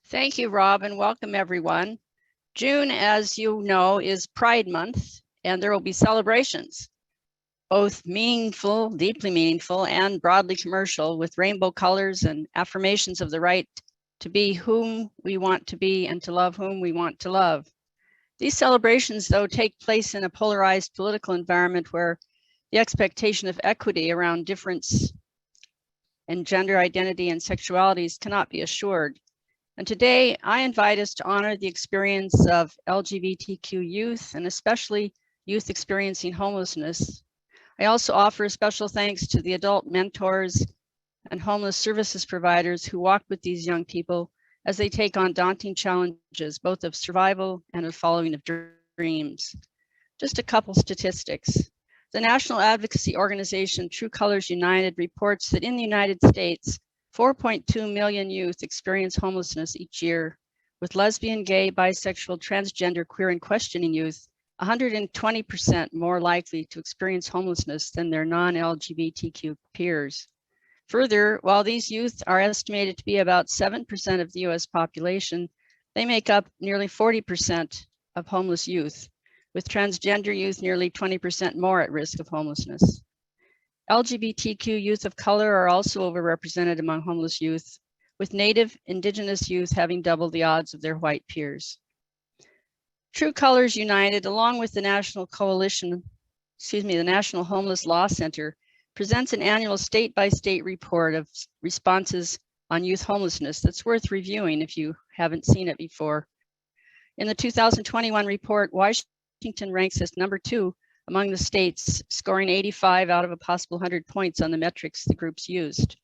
Thank you, Rob, and welcome everyone. June, as you know, is Pride Month, and there will be celebrations, both meaningful, deeply meaningful, and broadly commercial, with rainbow colors and affirmations of the right to be whom we want to be and to love whom we want to love. These celebrations, though, take place in a polarized political environment where the expectation of equity around difference in gender identity and sexualities cannot be assured. And today, I invite us to honor the experience of LGBTQ youth, and especially youth experiencing homelessness. I also offer a special thanks to the adult mentors and homeless services providers who walk with these young people as they take on daunting challenges, both of survival and of following of dreams. Just a couple statistics. The national advocacy organization True Colors United reports that in the United States, 4.2 million youth experience homelessness each year, with lesbian, gay, bisexual, transgender, queer, and questioning youth 120% more likely to experience homelessness than their non-LGBTQ peers. Further, while these youth are estimated to be about 7% of the US population, they make up nearly 40% of homeless youth, with transgender youth nearly 20% more at risk of homelessness. LGBTQ youth of color are also overrepresented among homeless youth, with Native, Indigenous youth having double the odds of their white peers. True Colors United, along with the National Homeless Law Center, presents an annual state-by-state report of responses on youth homelessness that's worth reviewing if you haven't seen it before. In the 2021 report, Washington ranks as number 2 among the states, scoring 85 out of a possible 100 points on the metrics the groups used.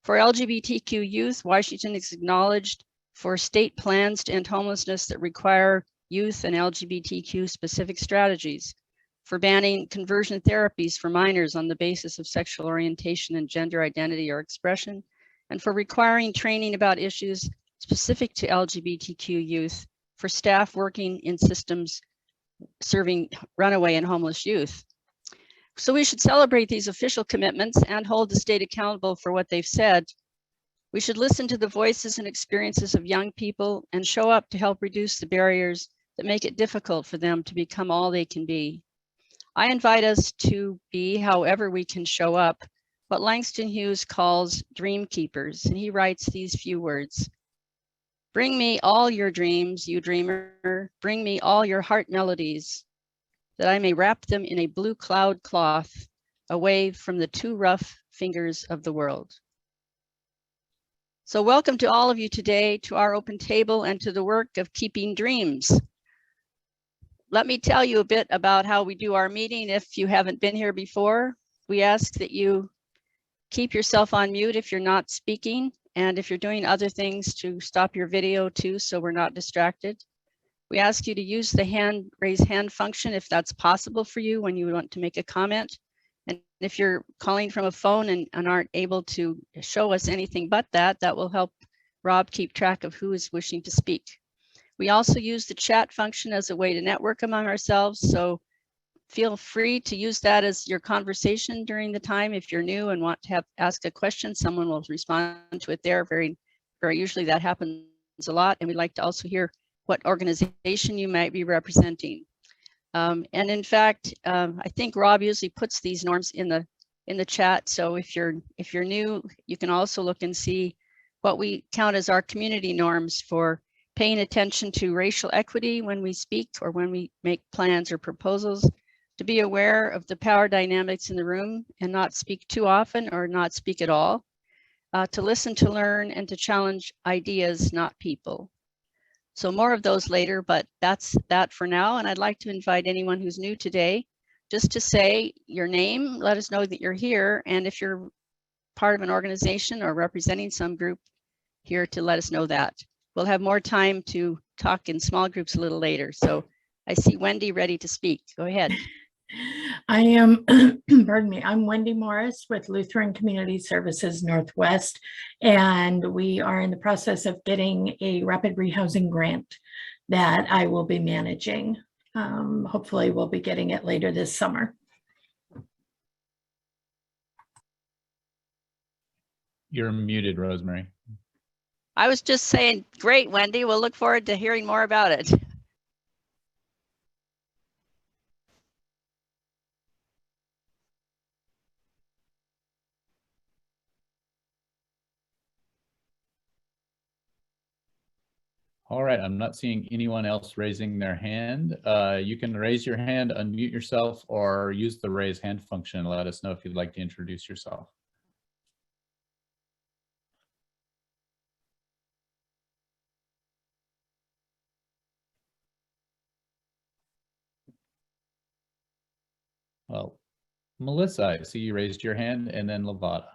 For LGBTQ youth, Washington is acknowledged for state plans to end homelessness that require youth and LGBTQ specific strategies, for banning conversion therapies for minors on the basis of sexual orientation and gender identity or expression, and for requiring training about issues specific to LGBTQ youth for staff working in systems serving runaway and homeless youth. So we should celebrate these official commitments and hold the state accountable for what they've said. We should listen to the voices and experiences of young people and show up to help reduce the barriers that make it difficult for them to become all they can be. I invite us to be, however we can show up, what Langston Hughes calls dream keepers, and he writes these few words: "Bring me all your dreams, you dreamer, bring me all your heart melodies, that I may wrap them in a blue cloud cloth, away from the too rough fingers of the world." So welcome to all of you today to our open table and to the work of keeping dreams. Let me tell you a bit about how we do our meeting if you haven't been here before. We ask that you keep yourself on mute if you're not speaking, and if you're doing other things, to stop your video too, so we're not distracted. We ask you to use the raise hand function if that's possible for you when you want to make a comment. And if you're calling from a phone and aren't able to show us anything but that, that will help Rob keep track of who is wishing to speak. We also use the chat function as a way to network among ourselves, so feel free to use that as your conversation during the time. If you're new and want to ask a question, someone will respond to it there. Very usually that happens a lot, and we'd like to also hear what organization you might be representing. And in fact, I think Rob usually puts these norms in the chat. So if you're new, you can also look and see what we count as our community norms for paying attention to racial equity when we speak or when we make plans or proposals, to be aware of the power dynamics in the room and not speak too often or not speak at all, to listen, to learn, and to challenge ideas, not people. So more of those later, but that's that for now. And I'd like to invite anyone who's new today just to say your name, let us know that you're here, and if you're part of an organization or representing some group, here to let us know that. We'll have more time to talk in small groups a little later. So I see Wendy ready to speak. Go ahead. I am, pardon me, I'm Wendy Morris with Lutheran Community Services Northwest, and we are in the process of getting a rapid rehousing grant that I will be managing. Hopefully we'll be getting it later this summer. You're muted, Rosemary. I was just saying, great, Wendy. We'll look forward to hearing more about it. All right, I'm not seeing anyone else raising their hand. You can raise your hand, unmute yourself, or use the raise hand function and let us know if you'd like to introduce yourself. Well, Melissa, I see you raised your hand, and then Lavada.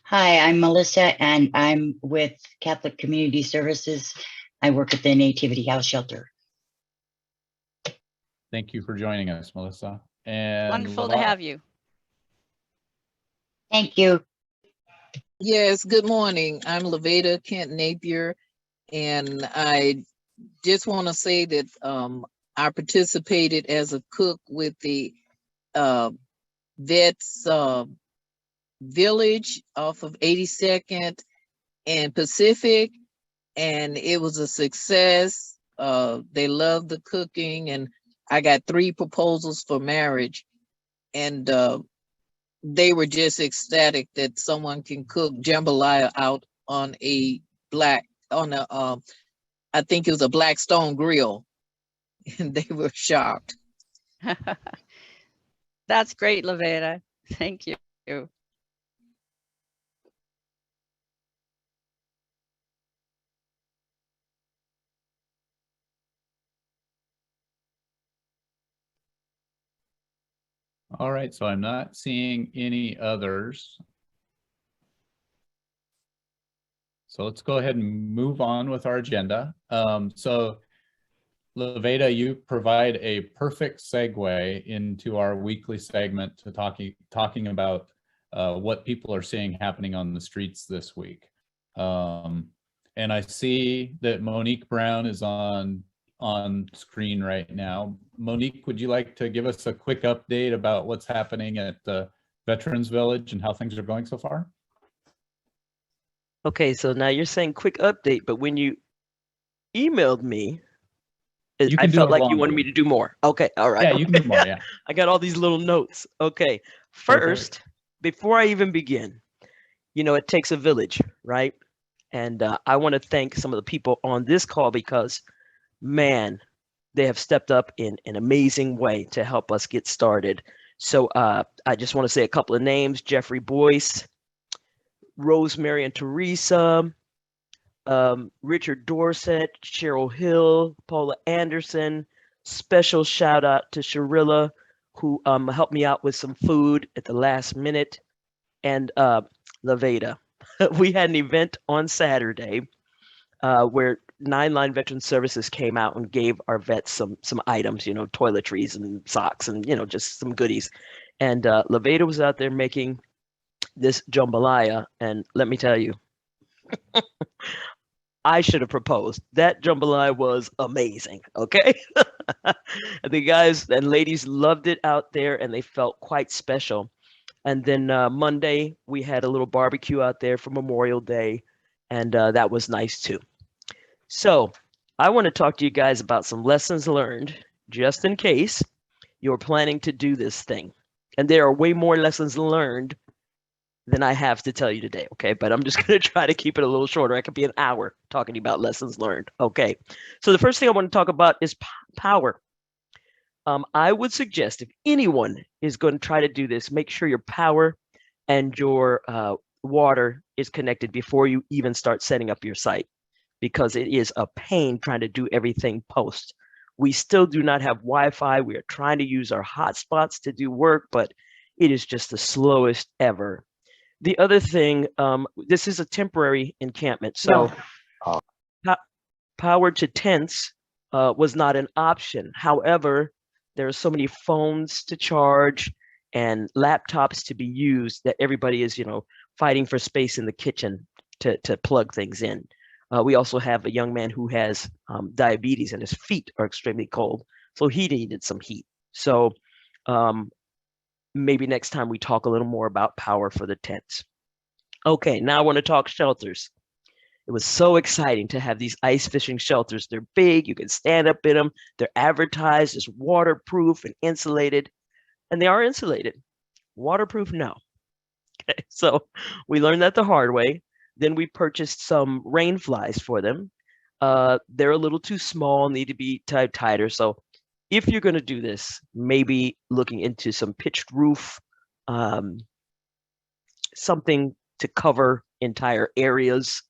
Hi, I'm Melissa, and I'm with Catholic Community Services. I work at the Nativity House Shelter. Thank you for joining us, Melissa. And Wonderful to Lavada. have you. Thank you. Yes, good morning. I'm Laveda Kent Napier, and I just want to say that I participated as a cook with the Vets Village off of 82nd and Pacific, and it was a success. They loved the cooking, and I got 3 proposals for marriage, and they were just ecstatic that someone can cook jambalaya out on a I think it was a black stone grill, and they were shocked. That's great, Laveda. Thank you. All right, so I'm not seeing any others. So let's go ahead and move on with our agenda. So Laveda, you provide a perfect segue into our weekly segment to talking about what people are seeing happening on the streets this week. And I see that Monique Brown is on screen right now. Monique, would you like to give us a quick update about what's happening at the Veterans Village and how things are going so far? Okay, so now you're saying quick update, but when you emailed me, I felt like you wanted me to do more. Okay, all right. Yeah, you can do more, yeah. I got all these little notes. Okay, first, before I even begin, you know, it takes a village, right? And I want to thank some of the people on this call because, man, they have stepped up in an amazing way to help us get started. So I just want to say a couple of names: Jeffrey Boyce, Rosemary and Teresa, Richard Dorset, Cheryl Hill, Paula Anderson. Special shout out to Sharilla, who helped me out with some food at the last minute, and Laveda. We had an event on Saturday where 9 Line Veteran Services came out and gave our vets some items, you know, toiletries and socks and, you know, just some goodies. And Laveda was out there making this jambalaya, and let me tell you, I should have proposed. That jambalaya was amazing, okay? The guys and ladies loved it out there, and they felt quite special. And then Monday, we had a little barbecue out there for Memorial Day, and that was nice too. So I want to talk to you guys about some lessons learned, just in case you're planning to do this thing. And there are way more lessons learned than I have to tell you today, okay? But I'm just going to try to keep it a little shorter. I could be an hour talking about lessons learned, okay? So the first thing I want to talk about is power. I would suggest if anyone is going to try to do this, make sure your power and your water is connected before you even start setting up your site, because it is a pain trying to do everything post. We still do not have Wi-Fi. We are trying to use our hotspots to do work, but it is just the slowest ever. The other thing, this is a temporary encampment, so power to tents was not an option. However, there are so many phones to charge and laptops to be used that everybody is, you know, fighting for space in the kitchen to plug things in. We also have a young man who has diabetes and his feet are extremely cold, so he needed some heat. So maybe next time we talk a little more about power for the tents. Okay, now I want to talk shelters. It was so exciting to have these ice fishing shelters. They're big, you can stand up in them. They're advertised as waterproof and insulated, and they are insulated. Waterproof, no. Okay, so we learned that the hard way. Then we purchased some rain flies for them. They're a little too small, need to be tighter. So if you're going to do this, maybe looking into some pitched roof, something to cover entire areas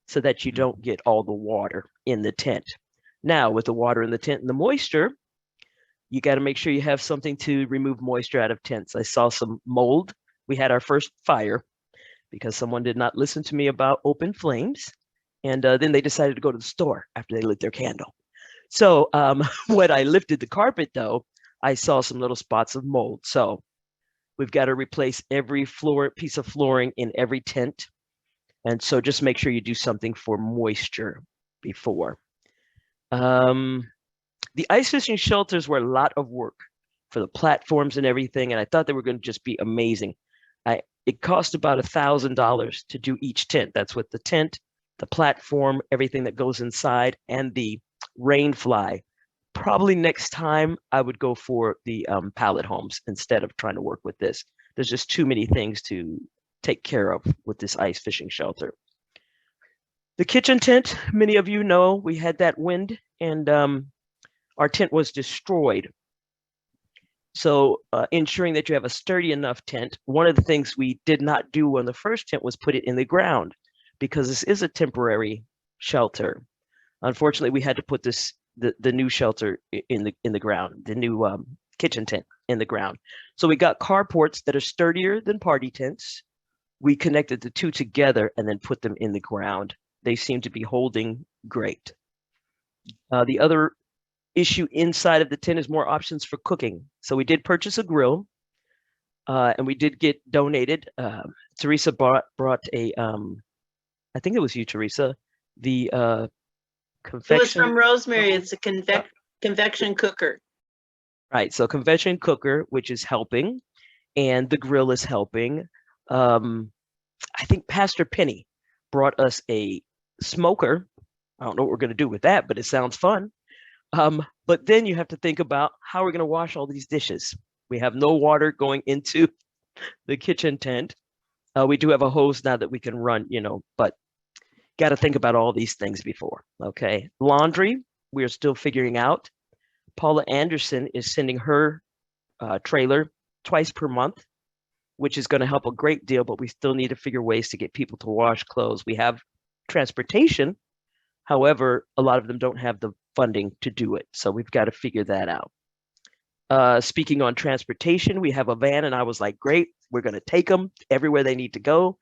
so that you don't get all the water in the tent. Now, with the water in the tent and the moisture, you got to make sure you have something to remove moisture out of tents. I saw some mold. We had our first fire because someone did not listen to me about open flames. And then they decided to go to the store after they lit their candle. So when I lifted the carpet, though, I saw some little spots of mold. So we've got to replace every piece of flooring in every tent. And so just make sure you do something for moisture before. The ice fishing shelters were a lot of work for the platforms and everything, and I thought they were going to just be amazing. It cost about $1,000 to do each tent. That's with the tent, the platform, everything that goes inside, and the rain fly. Probably next time I would go for the pallet homes instead of trying to work with this. There's just too many things to take care of with this ice fishing shelter. The kitchen tent, many of you know, we had that wind and our tent was destroyed. So ensuring that you have a sturdy enough tent, one of the things we did not do on the first tent was put it in the ground because this is a temporary shelter. Unfortunately, we had to put the new shelter in the ground, the new kitchen tent in the ground. So we got carports that are sturdier than party tents. We connected the two together and then put them in the ground. They seem to be holding great. The other issue inside of the tent is more options for cooking. So we did purchase a grill and we did get donated. Teresa brought a, I think it was you, Teresa, the convection. It was from Rosemary. It's a convection cooker. Right, so convection cooker, which is helping, and the grill is helping. I think Pastor Penny brought us a smoker. I don't know what we're going to do with that, but it sounds fun. But then you have to think about how we're going to wash all these dishes. We have no water going into the kitchen tent. We do have a hose now that we can run, but got to think about all these things before. Okay. Laundry, we are still figuring out. Paula Anderson is sending her trailer twice per month, which is going to help a great deal, but we still need to figure ways to get people to wash clothes. We have transportation. However, a lot of them don't have the funding to do it. So we've got to figure that out. Speaking on transportation, we have a van and I was like, great, we're going to take them everywhere they need to go.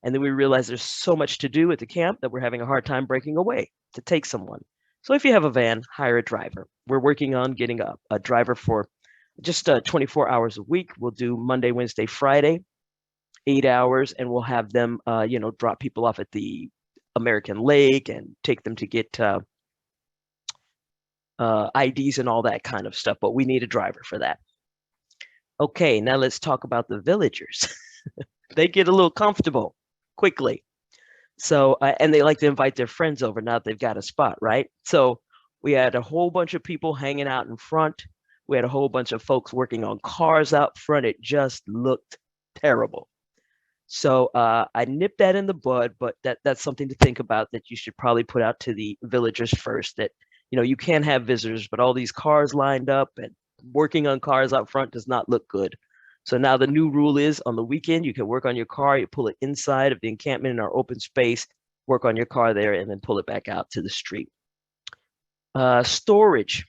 And then we realized there's so much to do at the camp that we're having a hard time breaking away to take someone. So if you have a van, hire a driver. We're working on getting a driver for just 24 hours a week. We'll do Monday, Wednesday, Friday, 8 hours, and we'll have them, drop people off at the American Lake and take them to get IDs and all that kind of stuff. But we need a driver for that. Okay, now let's talk about the villagers. They get a little comfortable quickly. So, and they like to invite their friends over now that they've got a spot, right? So we had a whole bunch of people hanging out in front. We had a whole bunch of folks working on cars out front. It just looked terrible. So I nipped that in the bud, but that's something to think about that you should probably put out to the villagers first, that, you can have visitors, but all these cars lined up and working on cars out front does not look good. So now the new rule is on the weekend, you can work on your car, you pull it inside of the encampment in our open space, work on your car there, and then pull it back out to the street. Storage.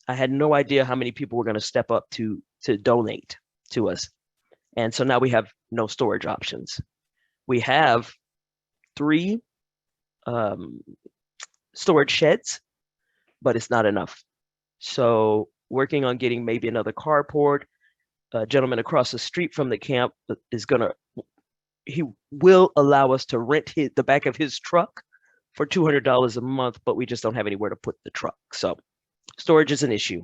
I had no idea how many people were going to step up to donate to us. And so now we have no storage options. We have 3 storage sheds, but it's not enough. So working on getting maybe another carport. A gentleman across the street from the camp he will allow us to rent the back of his truck for $200 a month, but we just don't have anywhere to put the truck. So storage is an issue.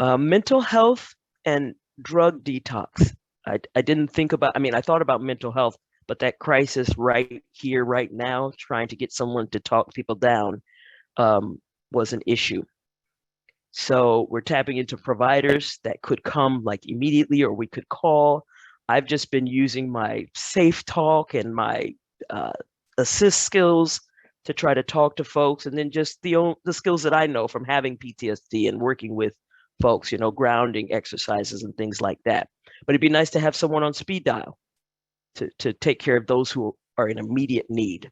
Mental health and drug detox. I didn't think about, I mean, I thought about mental health, but that crisis right here, right now, trying to get someone to talk people down was an issue. So we're tapping into providers that could come like immediately, or we could call. I've just been using my safe talk and my assist skills to try to talk to folks, and then just the skills that I know from having PTSD and working with folks, you know, grounding exercises and things like that. But it'd be nice to have someone on speed dial to take care of those who are in immediate need.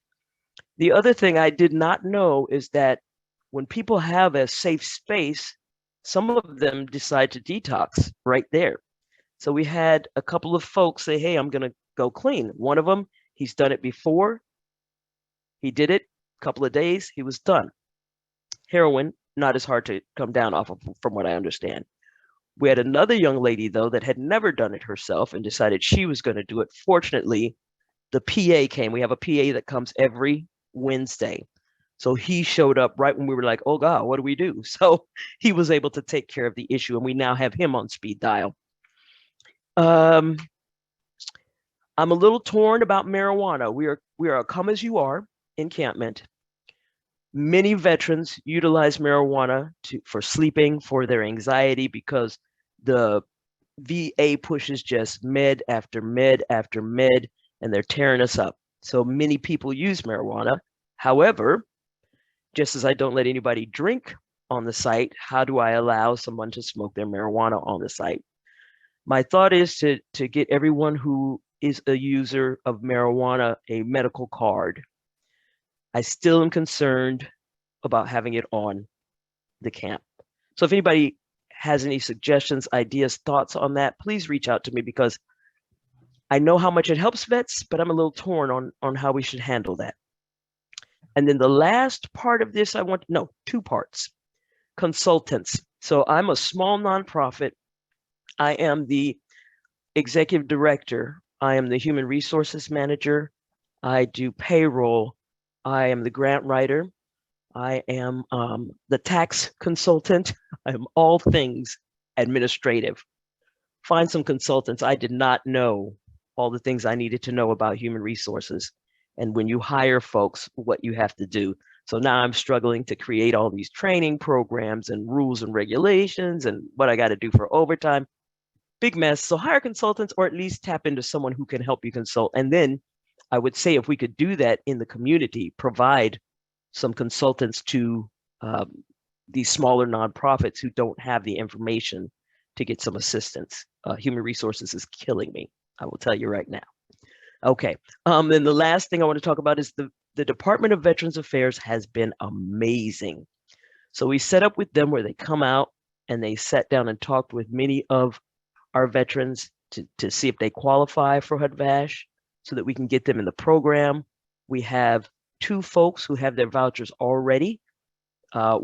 The other thing I did not know is that when people have a safe space, some of them decide to detox right there. So we had a couple of folks say, hey, I'm going to go clean. One of them, he's done it before. He did it a couple of days. He was done. Heroin, not as hard to come down off of, from what I understand. We had another young lady, though, that had never done it herself and decided she was going to do it. Fortunately, the PA came. We have a PA that comes every Wednesday. So he showed up right when we were like, oh God, what do we do? So he was able to take care of the issue, and we now have him on speed dial. I'm a little torn about marijuana. We are a come as you are encampment. Many veterans utilize marijuana for sleeping, for their anxiety, because the VA pushes just med after med after med, and they're tearing us up. So many people use marijuana. However, just as I don't let anybody drink on the site, how do I allow someone to smoke their marijuana on the site? My thought is to get everyone who is a user of marijuana a medical card. I still am concerned about having it on the camp. So if anybody has any suggestions, ideas, thoughts on that, please reach out to me, because I know how much it helps vets, but I'm a little torn on how we should handle that. And then the last part of this, two parts. Consultants. So I'm a small nonprofit. I am the executive director. I am the human resources manager. I do payroll. I am the grant writer. I am the tax consultant. I'm all things administrative. Find some consultants. I did not know all the things I needed to know about human resources, and when you hire folks, what you have to do. So now I'm struggling to create all these training programs and rules and regulations and what I got to do for overtime. Big mess. So hire consultants, or at least tap into someone who can help you consult. And then I would say, if we could do that in the community, provide some consultants to these smaller nonprofits who don't have the information to get some assistance. Human resources is killing me, I will tell you right now. Okay, then the last thing I want to talk about is the Department of Veterans Affairs has been amazing. So we set up with them where they come out and they sat down and talked with many of our veterans to see if they qualify for HUD-VASH so that we can get them in the program. We have 2 folks who have their vouchers already. A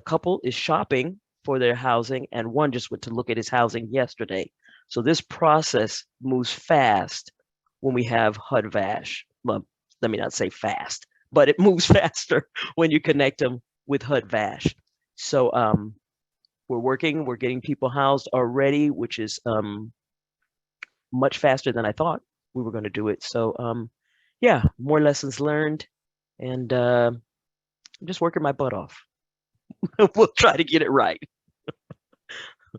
couple is shopping for their housing, and one just went to look at his housing yesterday. So this process moves fast when we have HUD-VASH. Well, let me not say fast, but it moves faster when you connect them with HUD-VASH. So we're getting people housed already, which is much faster than I thought we were going to do it. So yeah, more lessons learned, and I'm just working my butt off. We'll try to get it right.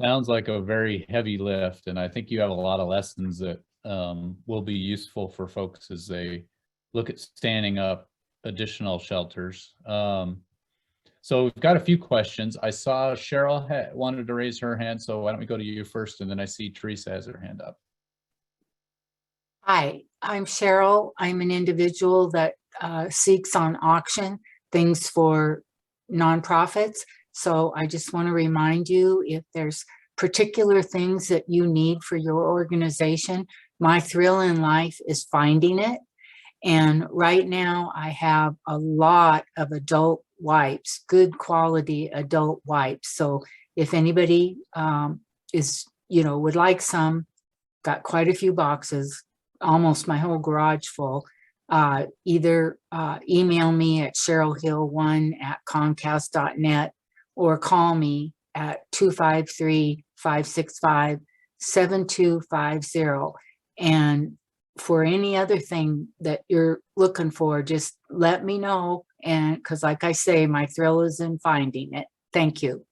Sounds like a very heavy lift, and I think you have a lot of lessons that will be useful for folks as they look at standing up additional shelters. So we've got a few questions. I saw Cheryl wanted to raise her hand, so why don't we go to you first, and then I see Teresa has her hand up. Hi, I'm Cheryl. I'm an individual that seeks on auction things for nonprofits. So I just want to remind you, if there's particular things that you need for your organization, my thrill in life is finding it. And right now I have a lot of adult wipes, good quality adult wipes. So if anybody would like some, got quite a few boxes, almost my whole garage full. Either email me at cherylhill1@comcast.net or call me at 253-565-0600. 7250. And for any other thing that you're looking for, just let me know. And because like I say, my thrill is in finding it. Thank you.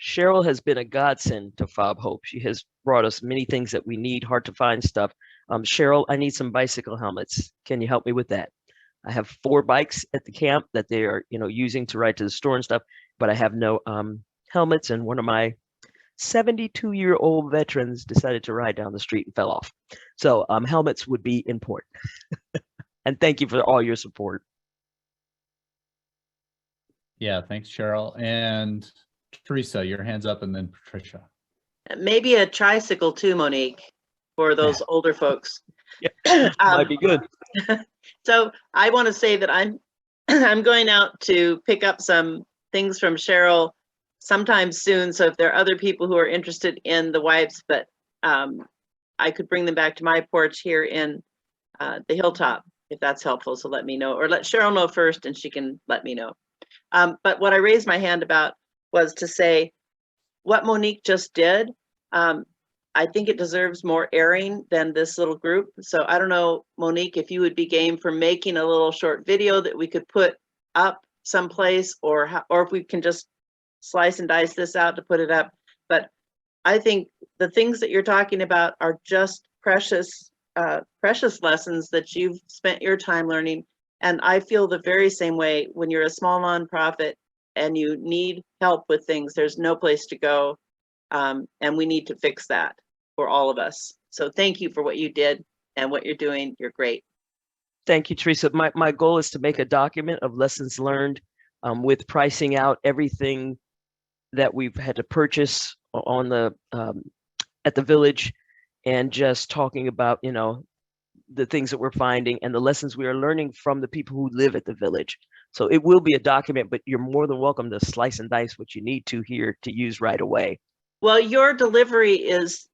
Cheryl has been a godsend to Fob Hope. She has brought us many things that we need, hard to find stuff. Cheryl, I need some bicycle helmets. Can you help me with that? I have 4 bikes at the camp that they are, using to ride to the store and stuff, but I have no helmets, and one of my 72-year-old veterans decided to ride down the street and fell off. So helmets would be important. And thank you for all your support. Yeah, thanks, Cheryl. And Teresa, your hand's up, and then Patricia. Maybe a tricycle too, Monique, for those older folks. Yeah, might be good. So I want to say that I'm going out to pick up some things from Cheryl sometime soon. So if there are other people who are interested in the wipes, but I could bring them back to my porch here in the Hilltop, if that's helpful. So let me know, or let Cheryl know first and she can let me know. But what I raised my hand about was to say what Monique just did. I think it deserves more airing than this little group. So I don't know, Monique, if you would be game for making a little short video that we could put up someplace, or if we can just slice and dice this out to put it up. But I think the things that you're talking about are just precious lessons that you've spent your time learning. And I feel the very same way. When you're a small nonprofit and you need help with things, there's no place to go. And we need to fix that for all of us. So thank you for what you did and what you're doing. You're great. Thank you, Teresa. My goal is to make a document of lessons learned with pricing out everything that we've had to purchase on the at the village, and just talking about, the things that we're finding and the lessons we are learning from the people who live at the village. So it will be a document, but you're more than welcome to slice and dice what you need to here to use right away. Well, your delivery is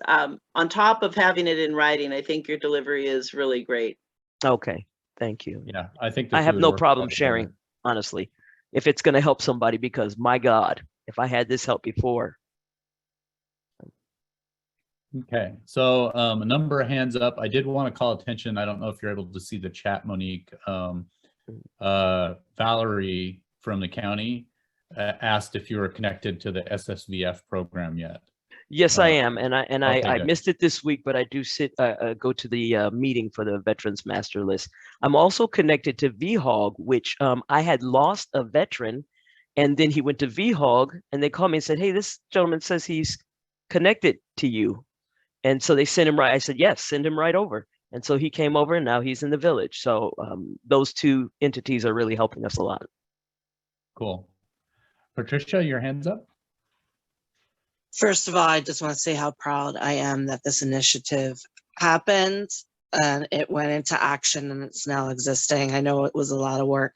on top of having it in writing. I think your delivery is really great. Okay, thank you. Yeah, I think I have no problem well sharing, together. honestly, if it's going to help somebody, because my God, if I had this help before. Okay, so a number of hands up. I did want to call attention. I don't know if you're able to see the chat, Monique. Valerie from the county asked if you were connected to the SSVF program yet. Yes, I am, and okay, I good. missed it this week, but I do go to the meeting for the Veterans Master List. I'm also connected to VHOG, which I had lost a veteran, and then he went to VHOG, and they called me and said, "Hey, this gentleman says he's connected to you," and so they sent him right. I said, "Yes, send him right over," and so he came over, and now he's in the village. So those two entities are really helping us a lot. Cool. Patricia, your hand's up. First of all, I just want to say how proud I am that this initiative happened and it went into action and it's now existing. I know it was a lot of work.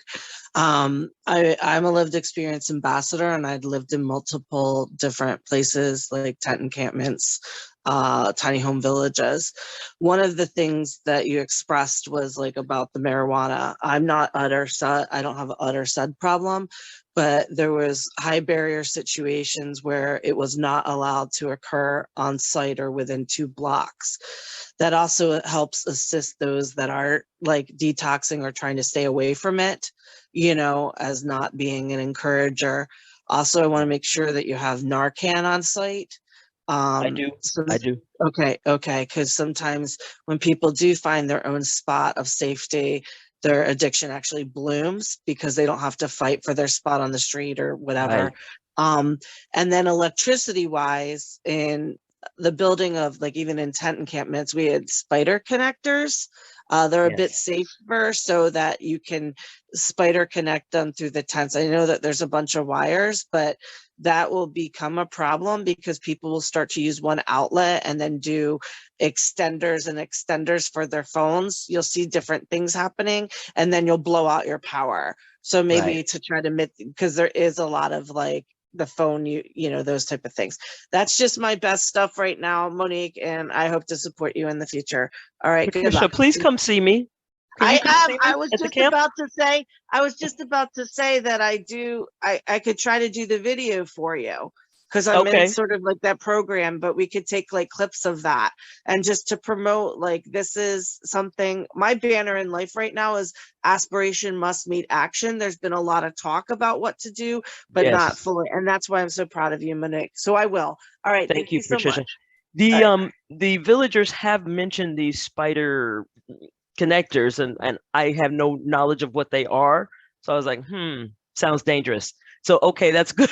I'm a lived experience ambassador, and I'd lived in multiple different places like tent encampments, tiny home villages. One of the things that you expressed was like about the marijuana. I'm not utter sud. I don't have an utter sud problem, but there was high barrier situations where it was not allowed to occur on site or within 2 blocks. That also helps assist those that are like detoxing or trying to stay away from it, as not being an encourager. Also, I want to make sure that you have Narcan on site. I do. Okay. Because sometimes when people do find their own spot of safety, their addiction actually blooms because they don't have to fight for their spot on the street or whatever. Right. And then electricity wise, in the building of like even in tent encampments, we had spider connectors. They're a bit safer so that you can spider connect them through the tents. I know that there's a bunch of wires, but that will become a problem because people will start to use one outlet and then do extenders for their phones. You'll see different things happening, and then you'll blow out your power. So maybe to try to because there is a lot of like the phone, those type of things. That's just my best stuff right now, Monique, and I hope to support you in the future. All right, Patricia, please come see me. I was just about to say that I could try to do the video for you. because I'm Okay. in sort of like that program, but we could take like clips of that and just to promote like this is something. My banner in life right now is aspiration must meet action. There's been a lot of talk about what to do, but not Yes. fully. And that's why I'm so proud of you, Monique. So I will. All right. Thank you, so Patricia. much. The villagers have mentioned these spider connectors, and I have no knowledge of what they are. So I was like, sounds dangerous. So okay, that's good.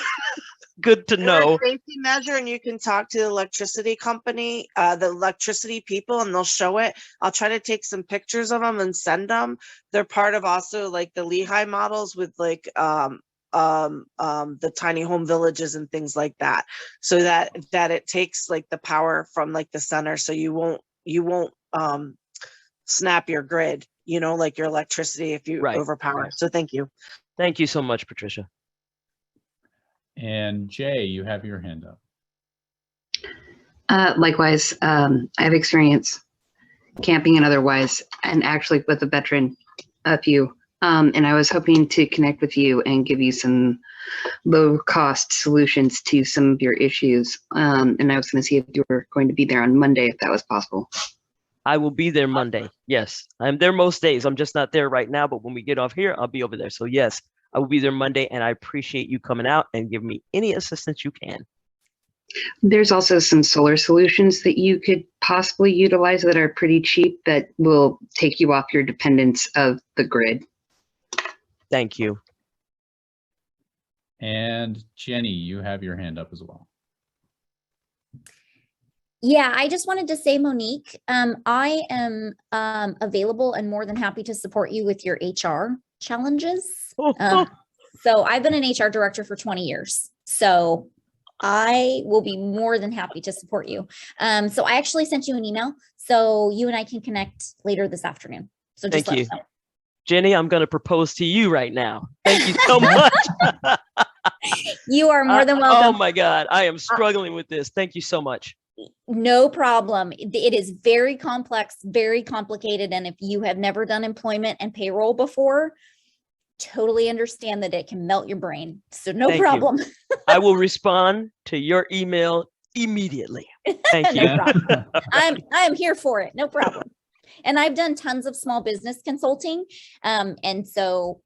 Good to They're know. a safety measure, and you can talk to the electricity company, the electricity people, and they'll show it. I'll try to take some pictures of them and send them. They're part of also like the Lehigh models with like the tiny home villages and things like that, so that it takes like the power from like the center, so you won't snap your grid, like your electricity if you Right. overpower. So thank you. Thank you so much, Patricia. And Jay, you have your hand up. Likewise, I have experience camping and otherwise, and actually with a veteran, a few. And I was hoping to connect with you and give you some low-cost solutions to some of your issues. And I was going to see if you were going to be there on Monday, if that was possible. I will be there Monday. Yes, I'm there most days. I'm just not there right now, but when we get off here, I'll be over there. So yes, I will be there Monday, and I appreciate you coming out and giving me any assistance you can. There's also some solar solutions that you could possibly utilize that are pretty cheap that will take you off your dependence of the grid. Thank you. And Jenny, you have your hand up as well. Yeah, I just wanted to say, Monique, I am available and more than happy to support you with your HR challenges. So I've been an HR director for 20 years. So I will be more than happy to support you. So I actually sent you an email so you and I can connect later this afternoon. So just Thank you. let us know. Jenny, I'm going to propose to you right now. Thank you so much. You are more than Oh welcome. my God, I am struggling with this. Thank you so much. No problem. It is very complex, very complicated. And if you have never done employment and payroll before, totally understand that it can melt your brain. So no Thank you. problem. I will respond to your email immediately. Thank you. No problem. I am here for it. No problem. And I've done tons of small business consulting. And so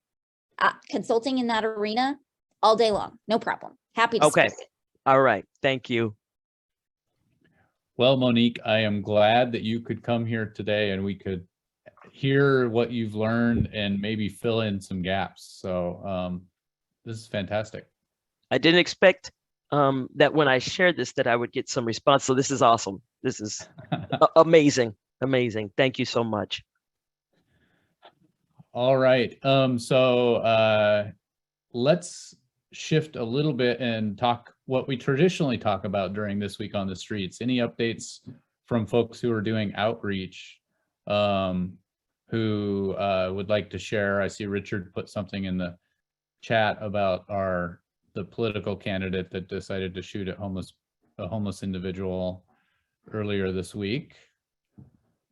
consulting in that arena all day long. No problem. Happy to Okay. support it. All right. Thank you. Well, Monique, I am glad that you could come here today and we could hear what you've learned and maybe fill in some gaps. So this is fantastic. I didn't expect that when I shared this that I would get some response. So this is awesome. This is amazing. Amazing. Thank you so much. All right. So let's shift a little bit and talk what we traditionally talk about during This Week on the Streets. Any updates from folks who are doing outreach who would like to share? I see Richard put something in the chat about the political candidate that decided to shoot at a homeless individual earlier this week.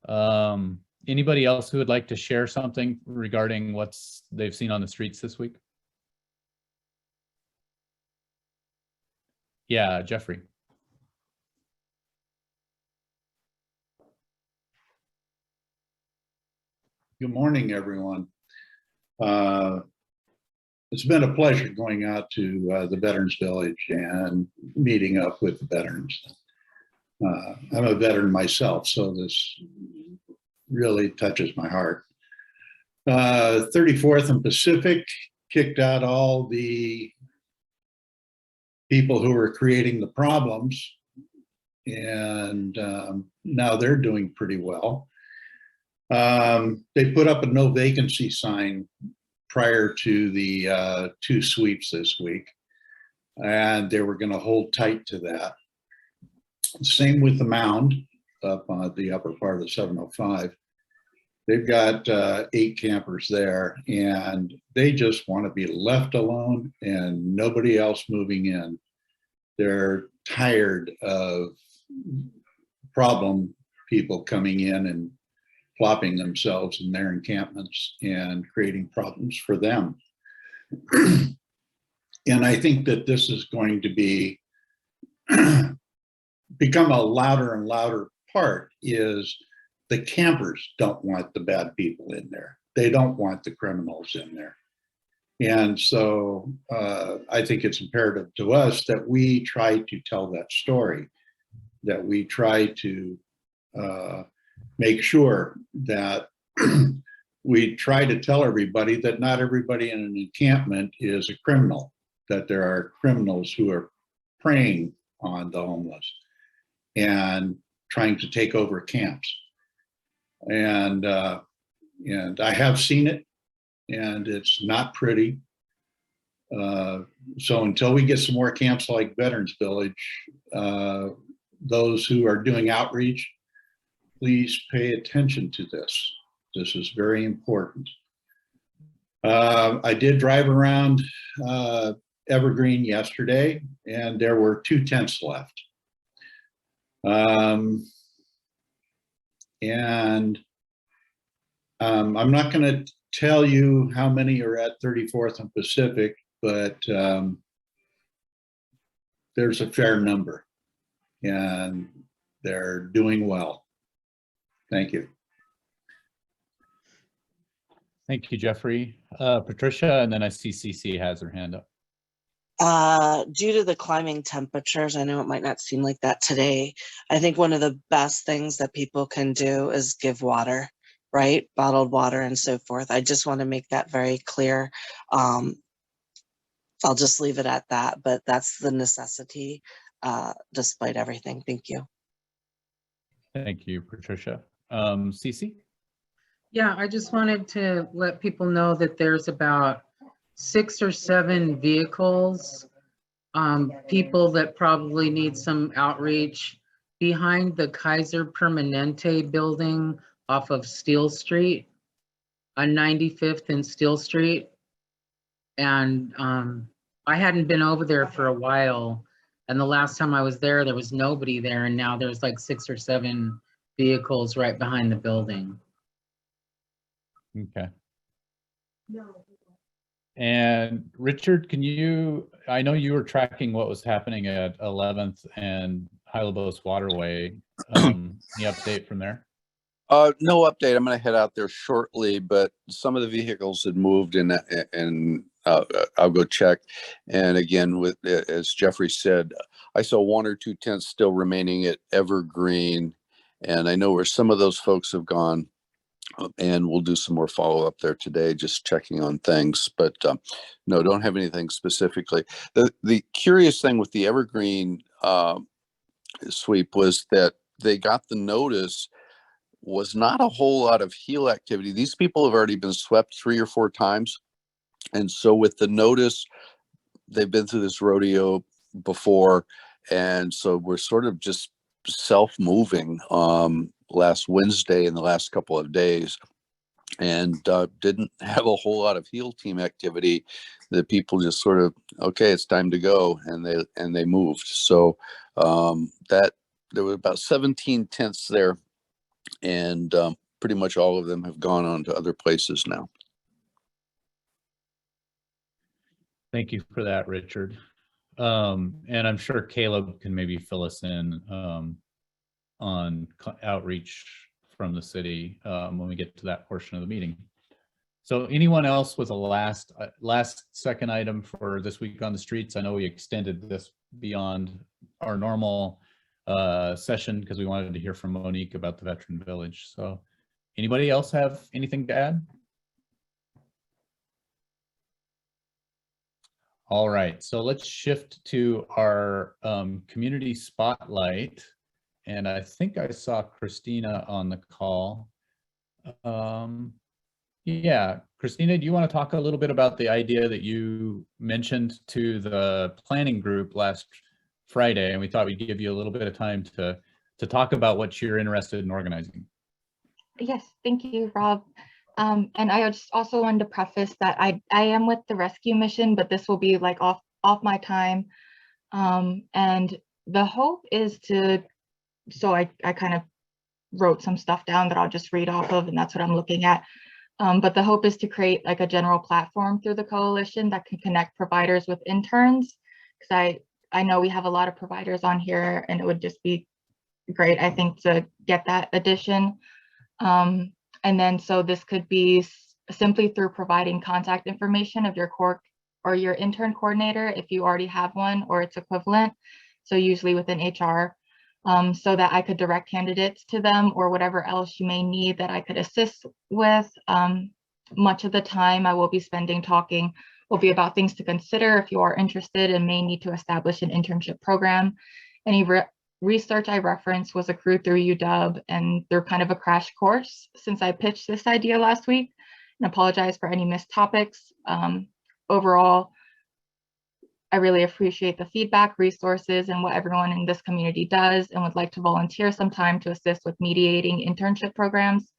Anybody else who would like to share something regarding what's they've seen on the streets this week? Yeah, Jeffrey. Good morning, everyone. It's been a pleasure going out to the Veterans Village and meeting up with the veterans. I'm a veteran myself, so this really touches my heart. 34th and Pacific kicked out all the people who were creating the problems, and now they're doing pretty well. They put up a no vacancy sign prior to the 2 sweeps this week, and they were going to hold tight to that. Same with the Mound up on the upper part of 705. They've got 8 campers there, and they just want to be left alone and nobody else moving in. They're tired of problem people coming in and plopping themselves in their encampments and creating problems for them. And I think that this is going to be become a louder and louder part is the campers don't want the bad people in there. They don't want the criminals in there. And so I think it's imperative to us that we try to tell that story, that we try to make sure that we try to tell everybody that not everybody in an encampment is a criminal, that there are criminals who are preying on the homeless and trying to take over camps. And I have seen it, and it's not pretty. So until we get some more camps like Veterans Village, those who are doing outreach, please pay attention to this. This is very important. I did drive around Evergreen yesterday, and there were 2 tents left. I'm not going to tell you how many are at 34th and Pacific, but there's a fair number, and they're doing well. Thank you. Thank you, Jeffrey. Patricia, and then I see CC has her hand up. Due to the climbing temperatures, I know it might not seem like that today. I think one of the best things that people can do is give water, right? Bottled water and so forth. I just want to make that very clear. I'll just leave it at that, but that's the necessity despite everything. Thank you. Thank you, Patricia. CC? Yeah, I just wanted to let people know that there's about 6 or 7 vehicles, people that probably need some outreach behind the Kaiser Permanente building off of Steel Street on 95th and Steel Street. And I hadn't been over there for a while. And the last time I was there, there was nobody there. And now there's like 6 or 7 vehicles right behind the building. Okay. And Richard, can you, I know you were tracking what was happening at 11th and Hylobos Waterway. Any update from there? No update. I'm going to head out there shortly, but some of the vehicles had moved and I'll go check. And again, with as Jeffrey said, I saw 1 or 2 tents still remaining at Evergreen, and I know where some of those folks have gone. And we'll do some more follow up there today, just checking on things. But no, don't have anything specifically. The curious thing with the Evergreen sweep was that they got the notice, was not a whole lot of heel activity. These people have already been swept 3 or 4 times. And so with the notice, they've been through this rodeo before. And so we're sort of just self-moving last Wednesday and the last couple of days, and didn't have a whole lot of heel team activity. The people just sort of, okay, it's time to go, and they moved. So that there were about 17 tents there, and pretty much all of them have gone on to other places now. Thank you for that, Richard. And I'm sure Caleb can maybe fill us in on outreach from the city when we get to that portion of the meeting. So anyone else with a last second item for this week on the streets? I know we extended this beyond our normal session because we wanted to hear from Monique about the Veteran Village. So anybody else have anything to add? All right, so let's shift to our community spotlight. And I think I saw Christina on the call. Yeah, Christina, do you want to talk a little bit about the idea that you mentioned to the planning group last Friday? And we thought we'd give you a little bit of time to talk about what you're interested in organizing. Yes, thank you, Rob. And I just also wanted to preface that I am with the rescue mission, but this will be like off my time. And the hope is to, so I kind of wrote some stuff down that I'll just read off of, and that's what I'm looking at. But the hope is to create like a general platform through the coalition that can connect providers with interns. Because I know we have a lot of providers on here, and it would just be great, I think, to get that addition. And then so this could be simply through providing contact information of your core or your intern coordinator if you already have one or its equivalent. So usually within HR, so that I could direct candidates to them or whatever else you may need that I could assist with. Much of the time I will be spending talking will be about things to consider if you are interested and may need to establish an internship program. Any research I referenced was accrued through UW and through kind of a crash course since I pitched this idea last week, and apologize for any missed topics. Overall, I really appreciate the feedback, resources, and what everyone in this community does, and would like to volunteer some time to assist with mediating internship programs.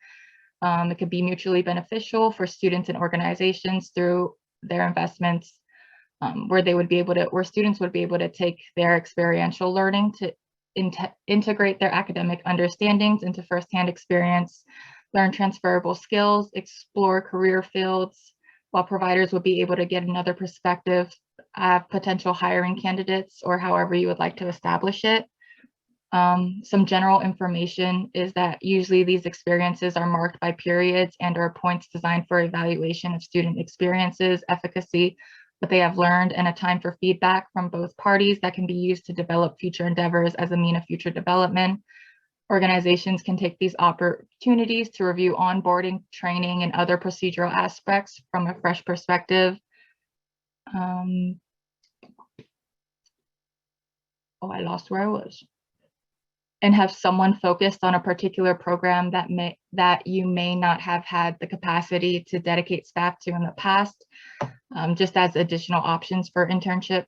It could be mutually beneficial for students and organizations through their investments, where students would be able to take their experiential learning to integrate their academic understandings into firsthand experience, learn transferable skills, explore career fields, while providers would be able to get another perspective, potential hiring candidates, or however you would like to establish it. Some general information is that usually these experiences are marked by periods and or points designed for evaluation of student experiences, efficacy, what they have learned, and a time for feedback from both parties that can be used to develop future endeavors as a mean of future development. Organizations can take these opportunities to review onboarding, training, and other procedural aspects from a fresh perspective. Oh, I lost where I was. And have someone focused on a particular program that you may not have had the capacity to dedicate staff to in the past, just as additional options for internships.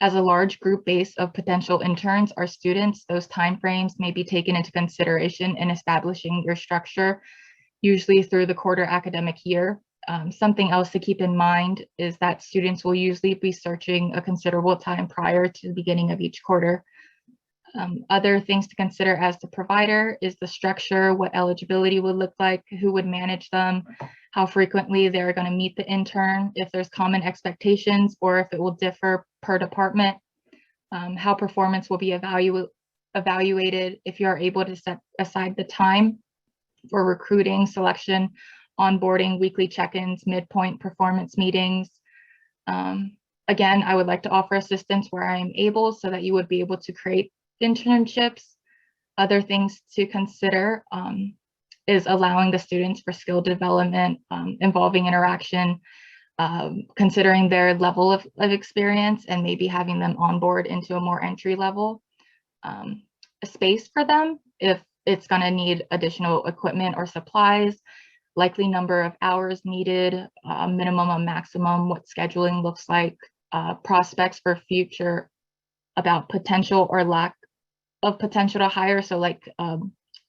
As a large group base of potential interns are students, those timeframes may be taken into consideration in establishing your structure, usually through the quarter academic year. Something else to keep in mind is that students will usually be searching a considerable time prior to the beginning of each quarter. Other things to consider as the provider is the structure, what eligibility would look like, who would manage them, how frequently they're going to meet the intern, if there's common expectations, or if it will differ per department, how performance will be evaluated, if you are able to set aside the time for recruiting, selection, onboarding, weekly check-ins, midpoint performance meetings. Again, I would like to offer assistance where I am able so that you would be able to create internships. Other things to consider is allowing the students for skill development, involving interaction, considering their level of experience, and maybe having them on board into a more entry level space for them if it's going to need additional equipment or supplies, likely number of hours needed, minimum and maximum, what scheduling looks like, prospects for future about potential or lack of potential to hire. So like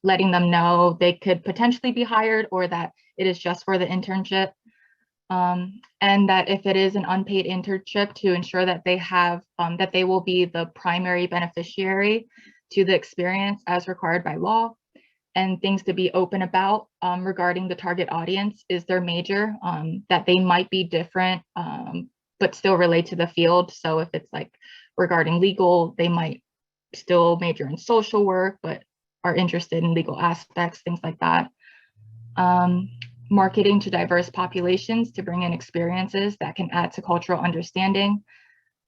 letting them know they could potentially be hired or that it is just for the internship. And that if it is an unpaid internship, to ensure that they have, that they will be the primary beneficiary to the experience as required by law. And things to be open about regarding the target audience is their major, that they might be different, but still relate to the field. So if it's like regarding legal, they might still major in social work, but are interested in legal aspects, things like that. Marketing to diverse populations to bring in experiences that can add to cultural understanding.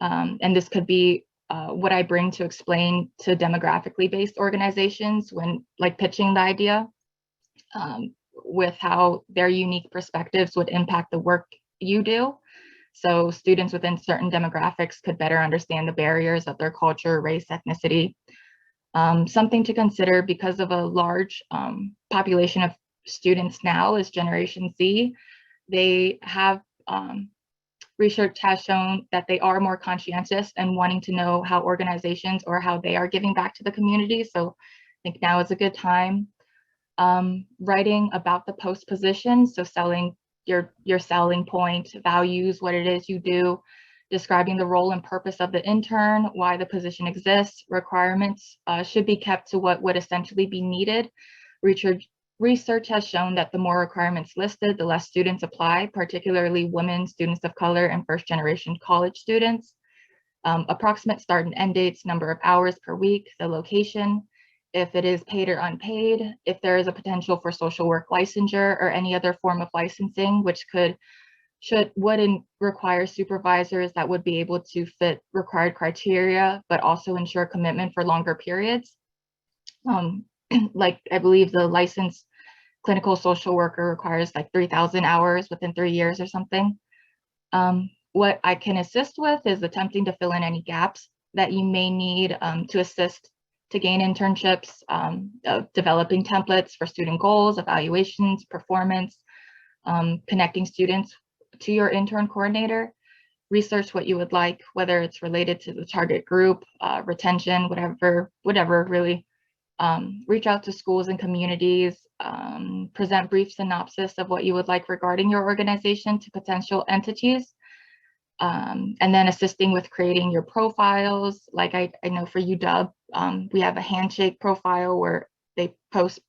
And this could be what I bring to explain to demographically based organizations when like pitching the idea, with how their unique perspectives would impact the work you do. So students within certain demographics could better understand the barriers of their culture, race, ethnicity. Something to consider because of a large population of students now is Generation Z. They have, research has shown that they are more conscientious and wanting to know how organizations or how they are giving back to the community. So I think now is a good time. Writing about the post position, so selling your selling point, values, what it is you do, describing the role and purpose of the intern, why the position exists, requirements should be kept to what would essentially be needed. Research has shown that the more requirements listed, the less students apply, particularly women, students of color, and first generation college students. approximate start and end dates, number of hours per week, the location, if it is paid or unpaid, if there is a potential for social work licensure or any other form of licensing, which would require supervisors that would be able to fit required criteria, but also ensure commitment for longer periods. Like I believe the licensed clinical social worker requires like 3,000 hours within 3 years or something. What I can assist with is attempting to fill in any gaps that you may need to assist to gain internships, developing templates for student goals, evaluations, performance, connecting students to your intern coordinator, research what you would like, whether it's related to the target group, retention, whatever really. Reach out to schools and communities, present brief synopsis of what you would like regarding your organization to potential entities, and then assisting with creating your profiles. Like I know for UW, we have a handshake profile where they post,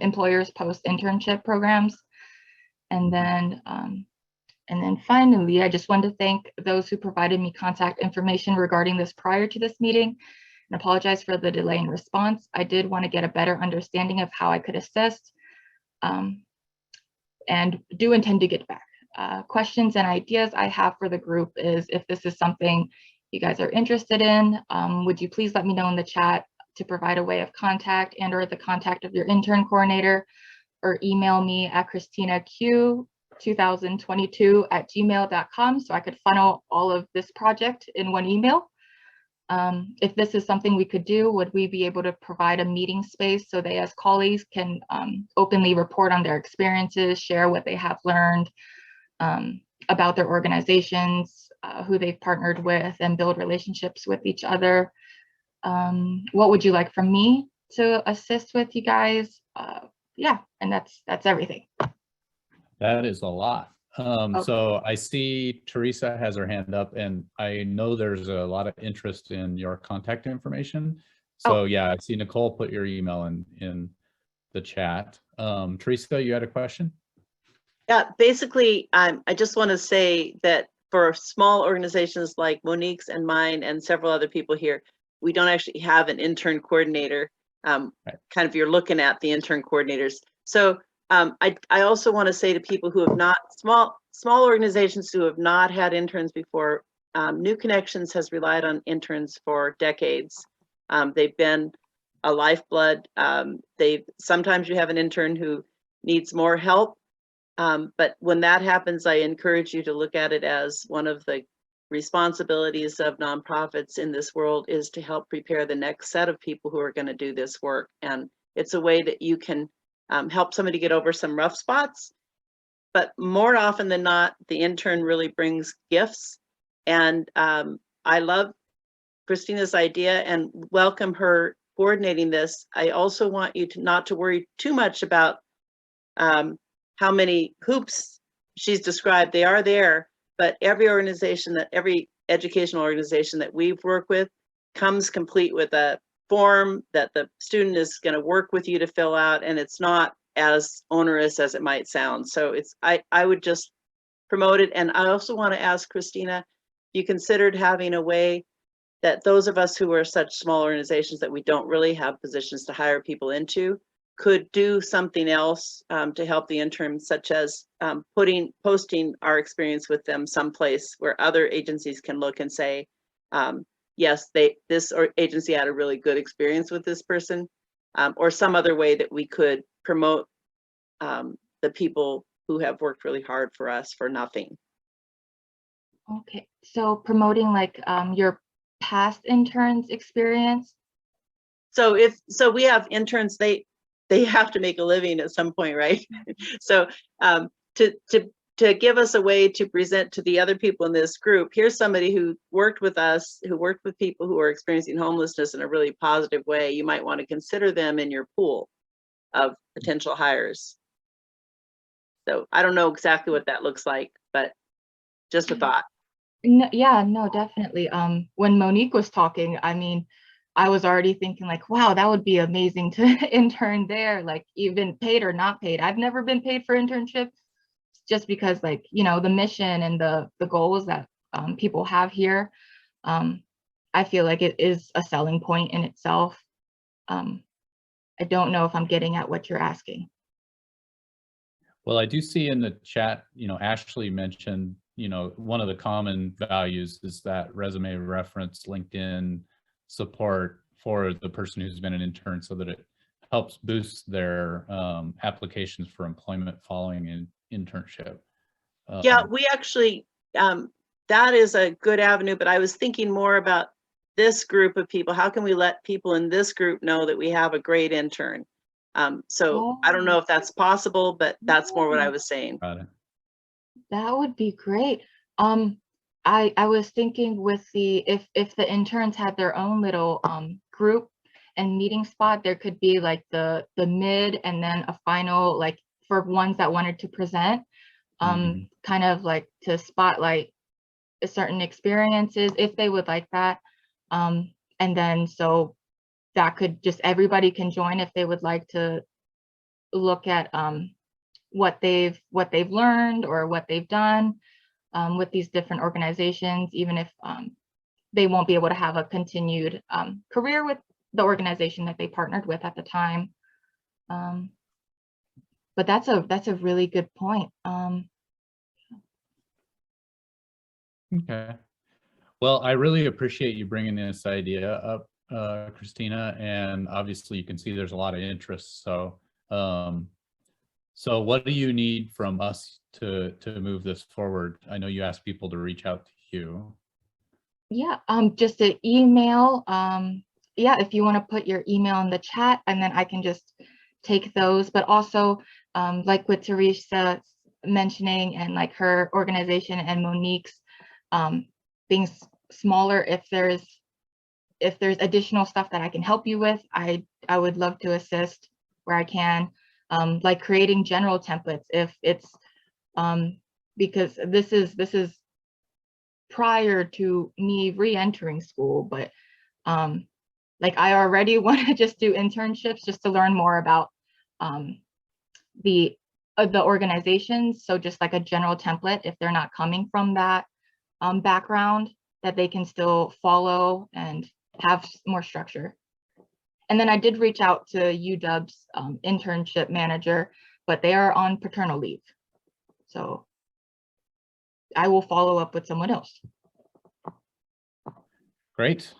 employers post internship programs. And then finally, I just wanted to thank those who provided me contact information regarding this prior to this meeting, and apologize for the delay in response. I did want to get a better understanding of how I could assist, and do intend to get back. Questions and ideas I have for the group is, if this is something you guys are interested in, would you please let me know in the chat to provide a way of contact and or the contact of your intern coordinator, or email me at christinaq2022@gmail.com so I could funnel all of this project in one email. If this is something we could do, would we be able to provide a meeting space so they as colleagues can openly report on their experiences, share what they have learned about their organizations, who they've partnered with, and build relationships with each other? What would you like from me to assist with, you guys? Yeah, and that's everything. That is a lot. Okay. So I see Teresa has her hand up, and I know there's a lot of interest in your contact information. So yeah, I see Nicole put your email in the chat. Teresa, you had a question? Yeah, basically, I just want to say that for small organizations like Monique's and mine and several other people here, we don't actually have an intern coordinator. Kind of, you're looking at the intern coordinators. So I also want to say to people who have not, small organizations who have not had interns before, New Connections has relied on interns for decades. They've been a lifeblood. Sometimes you have an intern who needs more help. But when that happens, I encourage you to look at it as one of the responsibilities of nonprofits in this world is to help prepare the next set of people who are going to do this work. And it's a way that you can help somebody get over some rough spots. But more often than not, the intern really brings gifts. And I love Christina's idea and welcome her coordinating this. I also want you to not to worry too much about how many hoops she's described. They are there, but every educational organization that we've worked with comes complete with a form that the student is going to work with you to fill out, and it's not as onerous as it might sound. So I would just promote it. And I also want to ask Christina, you considered having a way that those of us who are such small organizations that we don't really have positions to hire people into could do something else to help the interns, such as posting our experience with them someplace where other agencies can look and say, yes, this agency had a really good experience with this person, or some other way that we could promote the people who have worked really hard for us for nothing. Okay, so promoting like your past interns experience. So we have interns, they have to make a living at some point, right? So to give us a way to present to the other people in this group, here's somebody who worked with us, who worked with people who are experiencing homelessness in a really positive way. You might want to consider them in your pool of potential hires. So I don't know exactly what that looks like, but just a thought. No, yeah, no, definitely. When Monique was talking, I mean, I was already thinking like, wow, that would be amazing to intern there, like even paid or not paid. I've never been paid for internships just because, like, you know, the mission and the goals that people have here. I feel like it is a selling point in itself. I don't know if I'm getting at what you're asking. Well, I do see in the chat, Ashley mentioned, one of the common values is that resume reference, LinkedIn support for the person who's been an intern so that it helps boost their applications for employment following an internship. Yeah, we actually, that is a good avenue, but I was thinking more about this group of people. How can we let people in this group know that we have a great intern? So I don't know if that's possible, but that's more what I was saying. Got it. That would be great. I was thinking with the, if the interns had their own little group and meeting spot, there could be like the mid and then a final, like for ones that wanted to present, kind of like to spotlight certain experiences if they would like that. And then so that could just, everybody can join if they would like to look at what they've learned or what they've done with these different organizations, even if they won't be able to have a continued career with the organization that they partnered with at the time. But that's a really good point. Okay. Well, I really appreciate you bringing this idea up, Christina, and obviously you can see there's a lot of interest. So, so what do you need from us to move this forward? I know you asked people to reach out to you. Yeah, just an email. Yeah, if you want to put your email in the chat, and then I can just take those. But also, like with Teresa mentioning, and like her organization and Monique's, being smaller, if there's additional stuff that I can help you with, I would love to assist where I can, like creating general templates if it's because this is prior to me re-entering school, but like I already want to just do internships just to learn more about the organizations. So just like a general template, if they're not coming from that background, that they can still follow and have more structure. And then I did reach out to UW's internship manager, but they are on paternal leave. So I will follow up with someone else. Great.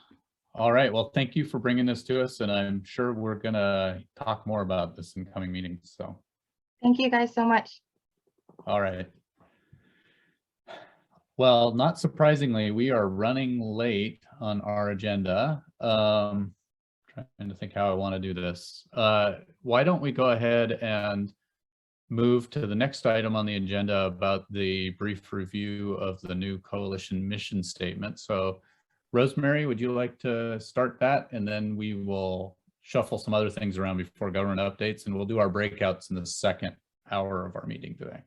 All right. Well, thank you for bringing this to us, and I'm sure we're going to talk more about this in coming meetings. So thank you guys so much. All right. Well, not surprisingly, we are running late on our agenda. Trying to think how I want to do this. Why don't we go ahead and move to the next item on the agenda about the brief review of the new coalition mission statement. So Rosemary, would you like to start that? And then we will shuffle some other things around before government updates, and we'll do our breakouts in the second hour of our meeting today.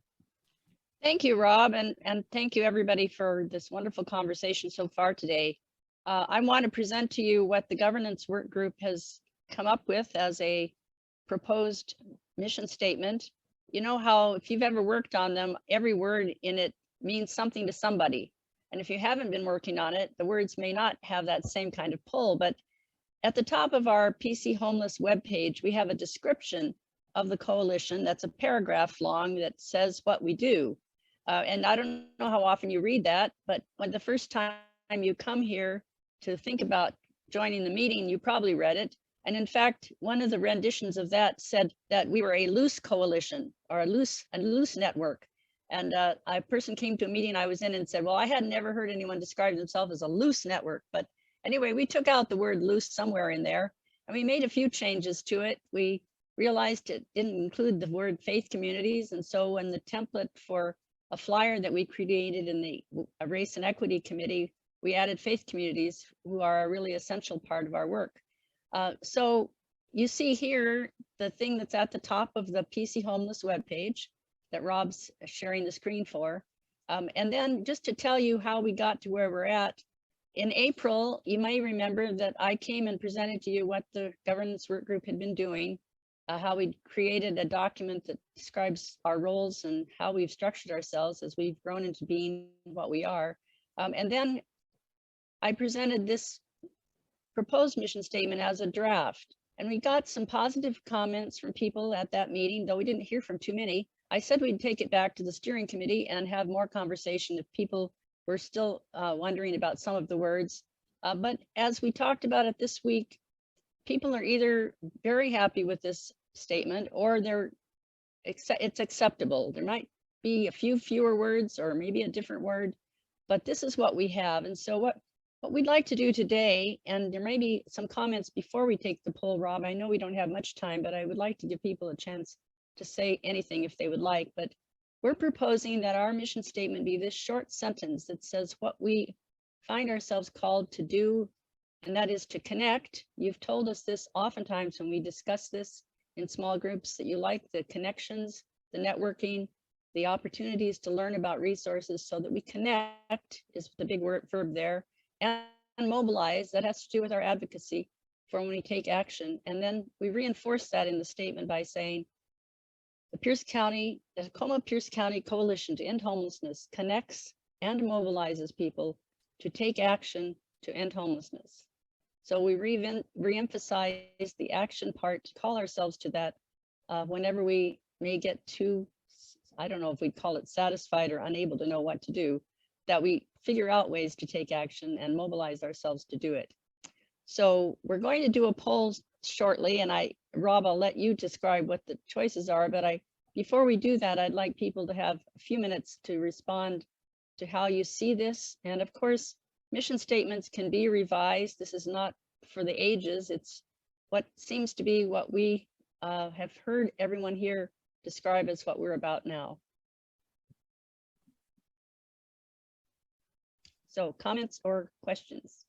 Thank you, Rob, and thank you everybody for this wonderful conversation so far today. I want to present to you what the governance work group has come up with as a proposed mission statement. You know how if you've ever worked on them, every word in it means something to somebody. And if you haven't been working on it, the words may not have that same kind of pull. But at the top of our PC Homeless webpage, we have a description of the coalition that's a paragraph long that says what we do. And I don't know how often you read that, but when the first time you come here to think about joining the meeting, you probably read it. And in fact, one of the renditions of that said that we were a loose coalition or a loose network. And a person came to a meeting I was in and said, well, I had never heard anyone describe themselves as a loose network. But anyway, we took out the word loose somewhere in there, and we made a few changes to it. We realized it didn't include the word faith communities. And so when the template for a flyer that we created in the Race and Equity Committee, we added faith communities, who are a really essential part of our work. So you see here the thing that's at the top of the PC Homeless webpage that Rob's sharing the screen for. And then just to tell you how we got to where we're at, in April, you may remember that I came and presented to you what the governance work group had been doing, how we created a document that describes our roles and how we've structured ourselves as we've grown into being what we are. And then I presented this proposed mission statement as a draft. And we got some positive comments from people at that meeting, though we didn't hear from too many. I said we'd take it back to the steering committee and have more conversation if people were still wondering about some of the words. But as we talked about it this week, people are either very happy with this statement or it's acceptable. There might be a few fewer words or maybe a different word, but this is what we have. And so what we'd like to do today, and there may be some comments before we take the poll, Rob, I know we don't have much time, but I would like to give people a chance to say anything if they would like, but we're proposing that our mission statement be this short sentence that says what we find ourselves called to do, and that is to connect. You've told us this oftentimes when we discuss this in small groups, that you like the connections, the networking, the opportunities to learn about resources so that we connect is the big verb there, and mobilize, that has to do with our advocacy for when we take action. And then we reinforce that in the statement by saying, the Tacoma-Pierce County Coalition to End Homelessness connects and mobilizes people to take action to end homelessness. So we reemphasize the action part, to call ourselves to that whenever we may get too, I don't know if we'd call it satisfied or unable to know what to do, that we figure out ways to take action and mobilize ourselves to do it. So we're going to do a poll shortly, and Rob, I'll let you describe what the choices are, but before we do that, I'd like people to have a few minutes to respond to how you see this. And of course, mission statements can be revised. This is not for the ages. It's what seems to be what we have heard everyone here describe as what we're about now. So comments or questions?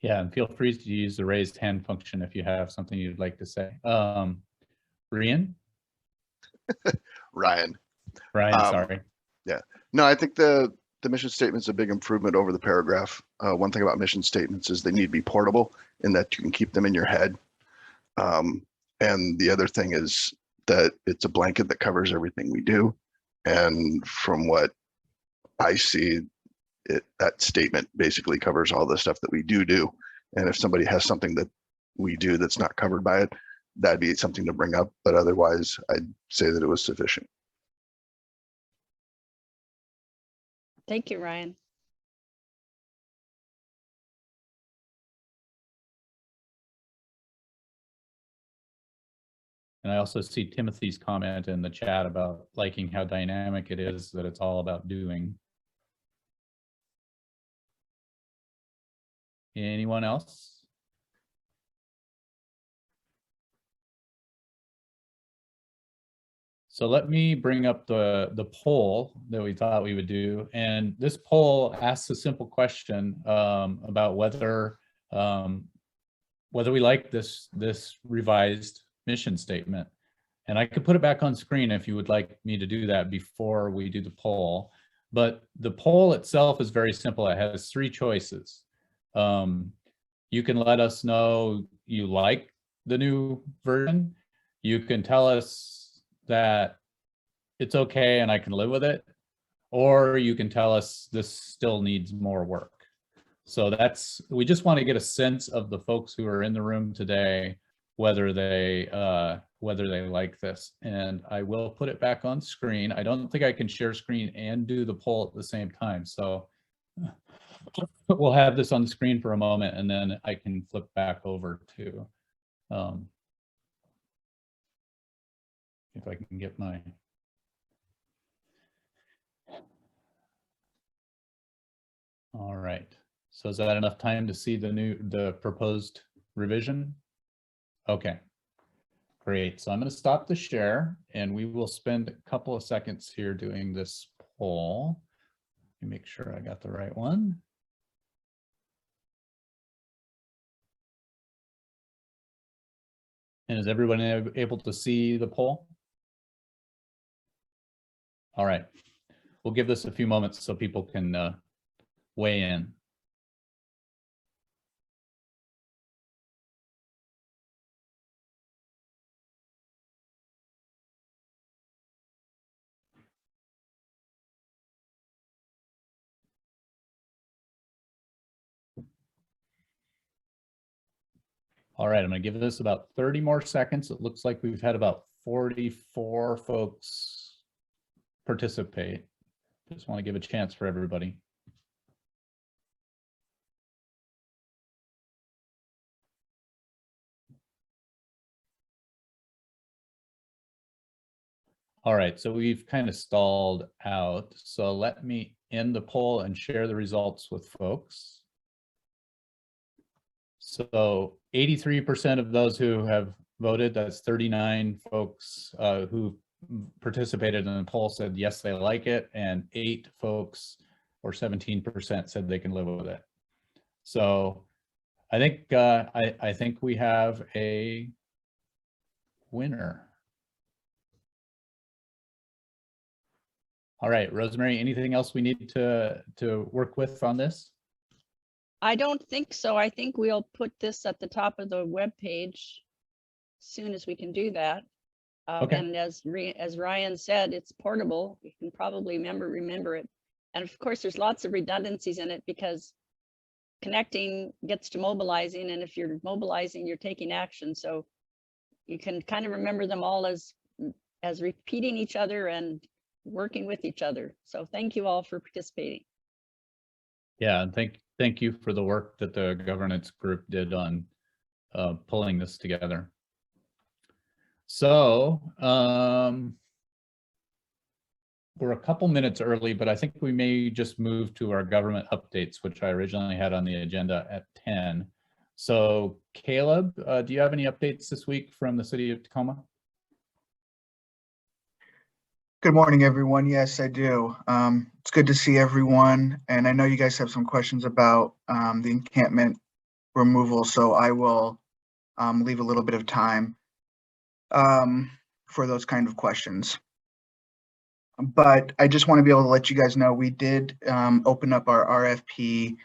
Yeah, and feel free to use the raised hand function if you have something you'd like to say. Rian? Ryan. Ryan, sorry. Yeah, no, I think the mission statement is a big improvement over the paragraph. One thing about mission statements is they need to be portable in that you can keep them in your head. And the other thing is that it's a blanket that covers everything we do. And from what I see, that statement basically covers all the stuff that we do. And if somebody has something that we do that's not covered by it, that'd be something to bring up. But otherwise, I'd say that it was sufficient. Thank you, Ryan. And I also see Timothy's comment in the chat about liking how dynamic it is, that it's all about doing. Anyone else? So let me bring up the poll that we thought we would do. And this poll asks a simple question about whether we like this revised mission statement. And I could put it back on screen if you would like me to do that before we do the poll. But the poll itself is very simple. It has 3 choices. You can let us know you like the new version. You can tell us that it's okay and I can live with it, or you can tell us this still needs more work. So we just want to get a sense of the folks who are in the room today, whether they like this. And I will put it back on screen. I don't think I can share screen and do the poll at the same time. So we'll have this on the screen for a moment, and then I can flip back over to, if I can get my, all right. So is that enough time to see the proposed revision? Okay, great. So I'm going to stop the share, and we will spend a couple of seconds here doing this poll. Let me make sure I got the right one. And is everyone able to see the poll? All right. We'll give this a few moments so people can weigh in. All right, I'm gonna give this about 30 more seconds. It looks like we've had about 44 folks participate. Just want to give a chance for everybody. All right, so we've kind of stalled out. So let me end the poll and share the results with folks. So 83% of those who have voted, that's 39 folks who participated in the poll said yes, they like it, and 8 folks or 17% said they can live with it. So I think I think we have a winner. All right, Rosemary, anything else we need to work with on this? I don't think so. I think we'll put this at the top of the web page as soon as we can do that. Okay. And as Ryan said, it's portable. You can probably remember it. And of course, there's lots of redundancies in it because connecting gets to mobilizing. And if you're mobilizing, you're taking action. So you can kind of remember them all as repeating each other and working with each other. So thank you all for participating. Yeah, and thank you for the work that the governance group did on pulling this together. So we're a couple minutes early, but I think we may just move to our government updates, which I originally had on the agenda at 10. So Caleb, do you have any updates this week from the city of Tacoma? Good morning, everyone. Yes, I do. It's good to see everyone. And I know you guys have some questions about the encampment removal, so I will leave a little bit of time for those kind of questions. But I just want to be able to let you guys know we did open up our RFP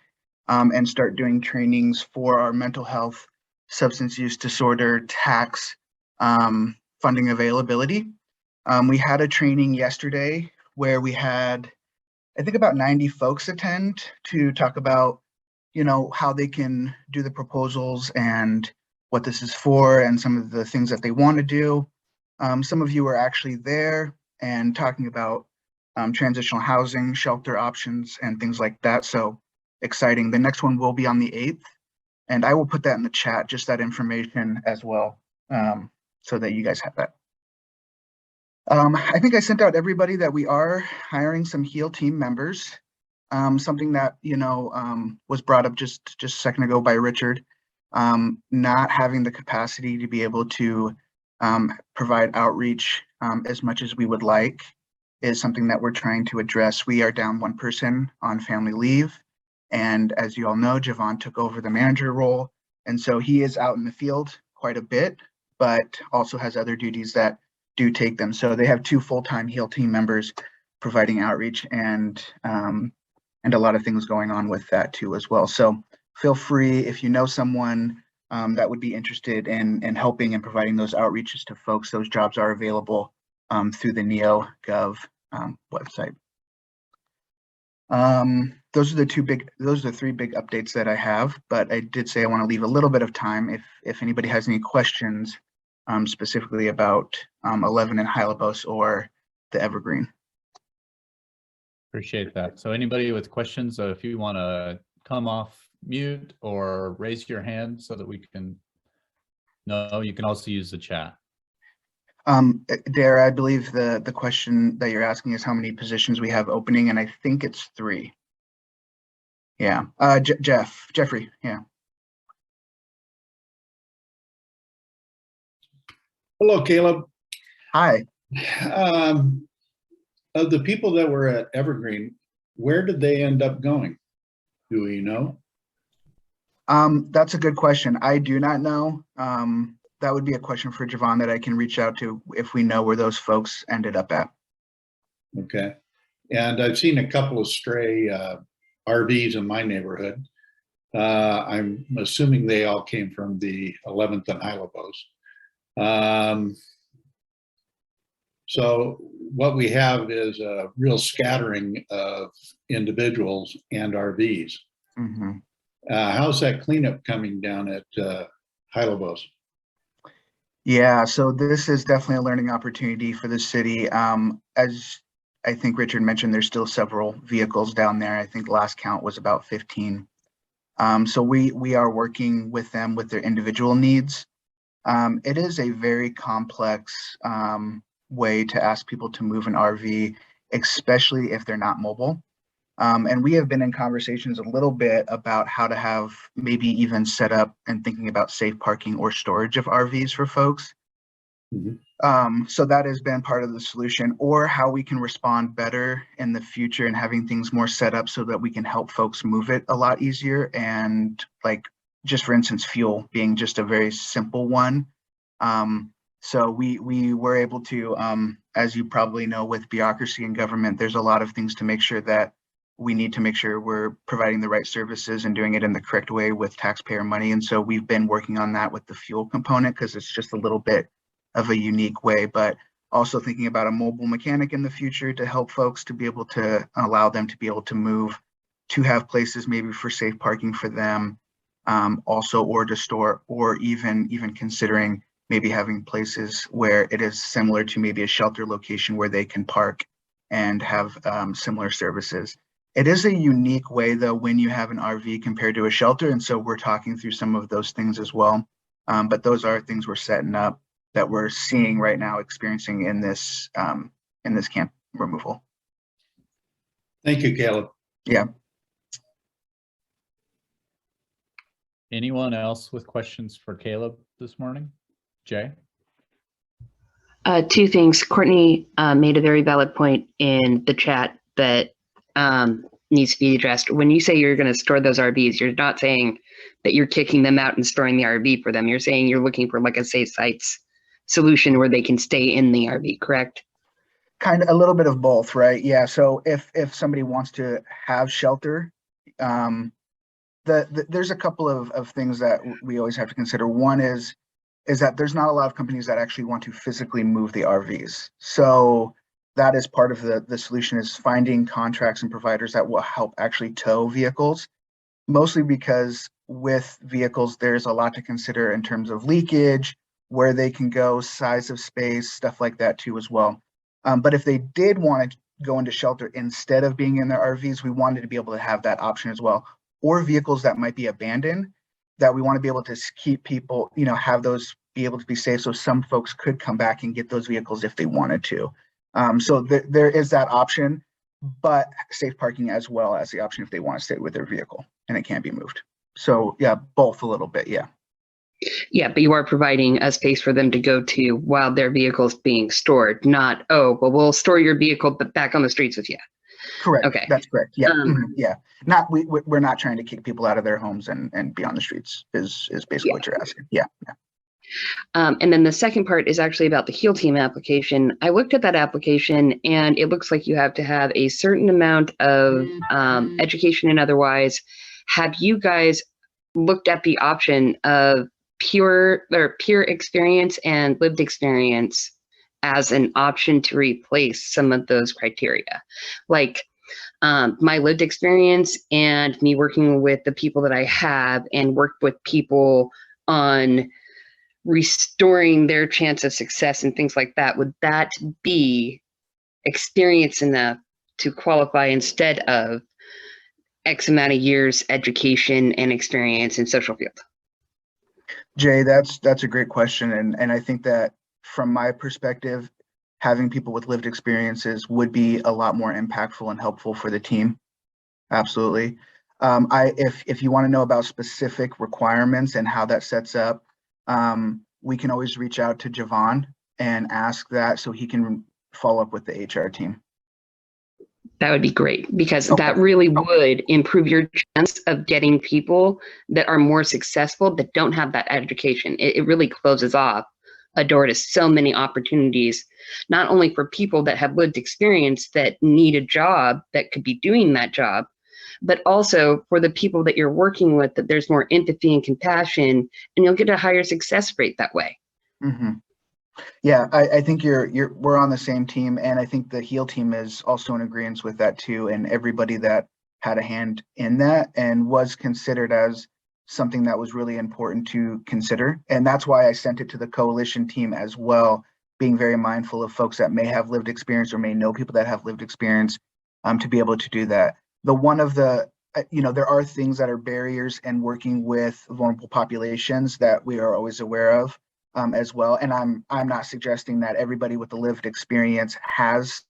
and start doing trainings for our mental health, substance use disorder, tax funding availability. We had a training yesterday where we had, I think, about 90 folks attend to talk about, you know, how they can do the proposals and what this is for and some of the things that they want to do. Some of you were actually there and talking about transitional housing, shelter options, and things like that. So exciting. The next one will be on the 8th, and I will put that in the chat, just that information as well, so that you guys have that. I think I sent out everybody that we are hiring some HEAL team members. Something that, you know, was brought up just a second ago by Richard, not having the capacity to be able to provide outreach as much as we would like is something that we're trying to address. We are down one person on family leave. And as you all know, Javon took over the manager role. And so he is out in the field quite a bit, but also has other duties that do take them. So they have 2 full-time HEAL team members providing outreach and a lot of things going on with that too as well. So feel free, if you know someone that would be interested in helping and providing those outreaches to folks, those jobs are available through the NeoGov website. Those are the 3 big updates that I have, but I did say I want to leave a little bit of time if anybody has any questions specifically about 11 and Hylabos or the Evergreen. Appreciate that. So anybody with questions, if you want to come off mute or raise your hand so that we can know, you can also use the chat. Dara, I believe the question that you're asking is how many positions we have opening, and I think it's 3. Yeah, Jeffrey, yeah. Hello, Caleb. Hi. Of the people that were at Evergreen, where did they end up going? Do we know? That's a good question. I do not know. That would be a question for Javon that I can reach out to if we know where those folks ended up at. Okay. And I've seen a couple of stray RVs in my neighborhood. I'm assuming they all came from the 11th and Hylabos. So what we have is a real scattering of individuals and RVs. Mm-hmm. How's that cleanup coming down at Hi, Lobos. Yeah, so this is definitely a learning opportunity for the city. As I think Richard mentioned, there's still several vehicles down there. I think last count was about 15. So we are working with them with their individual needs. It is a very complex way to ask people to move an RV, especially if they're not mobile. And we have been in conversations a little bit about how to have maybe even set up and thinking about safe parking or storage of RVs for folks. So that has been part of the solution, or how we can respond better in the future and having things more set up so that we can help folks move it a lot easier. And like, just for instance, fuel being just a very simple one. So we were able to, as you probably know, with bureaucracy and government, there's a lot of things to make sure that we need to make sure we're providing the right services and doing it in the correct way with taxpayer money. And so we've been working on that with the fuel component, because it's just a little bit of a unique way, but also thinking about a mobile mechanic in the future to help folks to be able to allow them to be able to move, to have places maybe for safe parking for them, also, or to store, or even considering maybe having places where it is similar to maybe a shelter location where they can park and have similar services. It is a unique way though when you have an RV compared to a shelter, and so we're talking through some of those things as well. But those are things we're setting up that we're seeing right now, experiencing in this camp removal. Thank you, Caleb. Yeah. Anyone else with questions for Caleb this morning? Jay? Two things. Courtney made a very valid point in the chat that needs to be addressed. When you say you're going to store those RVs, you're not saying that you're kicking them out and storing the RV for them. You're saying you're looking for like a safe sites solution where they can stay in the RV, correct? Kind of a little bit of both, right? Yeah. So if somebody wants to have shelter, there's a couple of things that we always have to consider. One is that there's not a lot of companies that actually want to physically move the RVs. So that is part of the solution, is finding contracts and providers that will help actually tow vehicles, mostly because with vehicles, there's a lot to consider in terms of leakage, where they can go, size of space, stuff like that too as well. But if they did want to go into shelter instead of being in their RVs, we wanted to be able to have that option as well. Or vehicles that might be abandoned, that we want to be able to keep people, have those be able to be safe. So some folks could come back and get those vehicles if they wanted to. So there is that option, but safe parking as well as the option if they want to stay with their vehicle and it can't be moved. So yeah, both a little bit, yeah. Yeah, but you are providing a space for them to go to while their vehicle is being stored, not, oh, well, we'll store your vehicle, but back on the streets with you. Correct. Okay. That's correct. Yeah. Yeah. We're not trying to kick people out of their homes and be on the streets is basically what you're asking. Yeah. And then the second part is actually about the HEAL Team application. I looked at that application and it looks like you have to have a certain amount of education and otherwise. Have you guys looked at the option of peer experience and lived experience as an option to replace some of those criteria? Like my lived experience and me working with the people that I have and worked with people on restoring their chance of success and things like that, would that be experience enough to qualify instead of X amount of years education and experience in social field? Jay, that's a great question. And I think that from my perspective, having people with lived experiences would be a lot more impactful and helpful for the team. Absolutely. If you want to know about specific requirements and how that sets up, we can always reach out to Javon and ask that so he can follow up with the HR team. That would be great, because that really would improve your chance of getting people that are more successful that don't have that education. It really closes off a door to so many opportunities, not only for people that have lived experience that need a job that could be doing that job, but also for the people that you're working with, that there's more empathy and compassion, and you'll get a higher success rate that way. Mm-hmm. Yeah, I think we're on the same team, and I think the HEAL team is also in agreement with that too. And everybody that had a hand in that and was considered as something that was really important to consider. And that's why I sent it to the coalition team as well, being very mindful of folks that may have lived experience or may know people that have lived experience, to be able to do that. There are things that are barriers in working with vulnerable populations that we are always aware of, as well. And I'm not suggesting that everybody with the lived experience has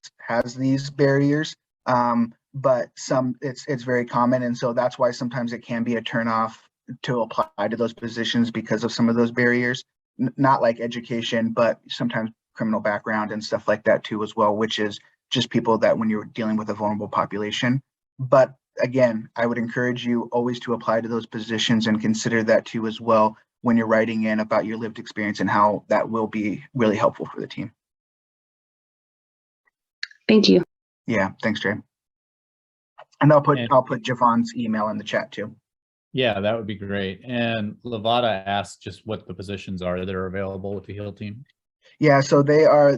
these barriers, but it's very common. And so that's why sometimes it can be a turnoff to apply to those positions because of some of those barriers, not like education, but sometimes criminal background and stuff like that too as well, which is just people that when you're dealing with a vulnerable population. But again, I would encourage you always to apply to those positions and consider that too as well when you're writing in about your lived experience and how that will be really helpful for the team. Thank you. Yeah, thanks, Jay. And I'll put Javon's email in the chat too. Yeah, that would be great. And Lavada asked just what the positions are that are available with the HEAL team. Yeah, so they are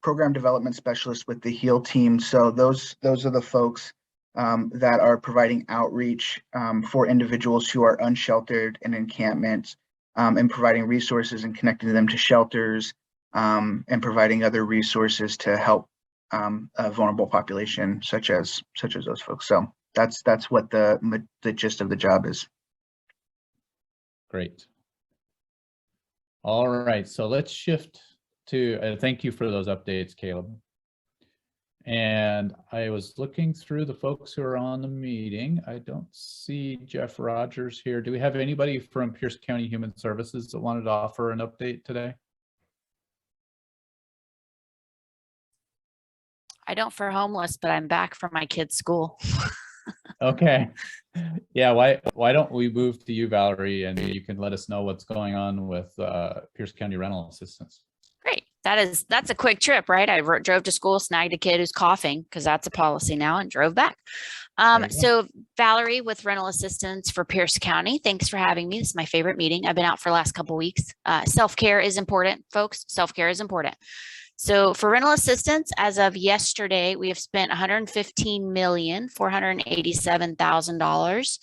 program development specialists with the HEAL team. So those are the folks that are providing outreach for individuals who are unsheltered in encampments, and providing resources and connecting them to shelters, and providing other resources to help a vulnerable population such as those folks. So that's what the gist of the job is. Great. All right, so let's shift to, thank you for those updates, Caleb. And I was looking through the folks who are on the meeting. I don't see Jeff Rogers here. Do we have anybody from Pierce County Human Services that wanted to offer an update today? I don't for homeless, but I'm back from my kids' school. Okay. Yeah, why don't we move to you, Valerie, and you can let us know what's going on with Pierce County Rental Assistance. Great. That's a quick trip, right? I drove to school, snagged a kid who's coughing because that's a policy now, and drove back. So Valerie with Rental Assistance for Pierce County. Thanks for having me. This is my favorite meeting. I've been out for the last couple of weeks. Self-care is important, folks. Self-care is important. So for rental assistance, as of yesterday, we have spent $115,487,000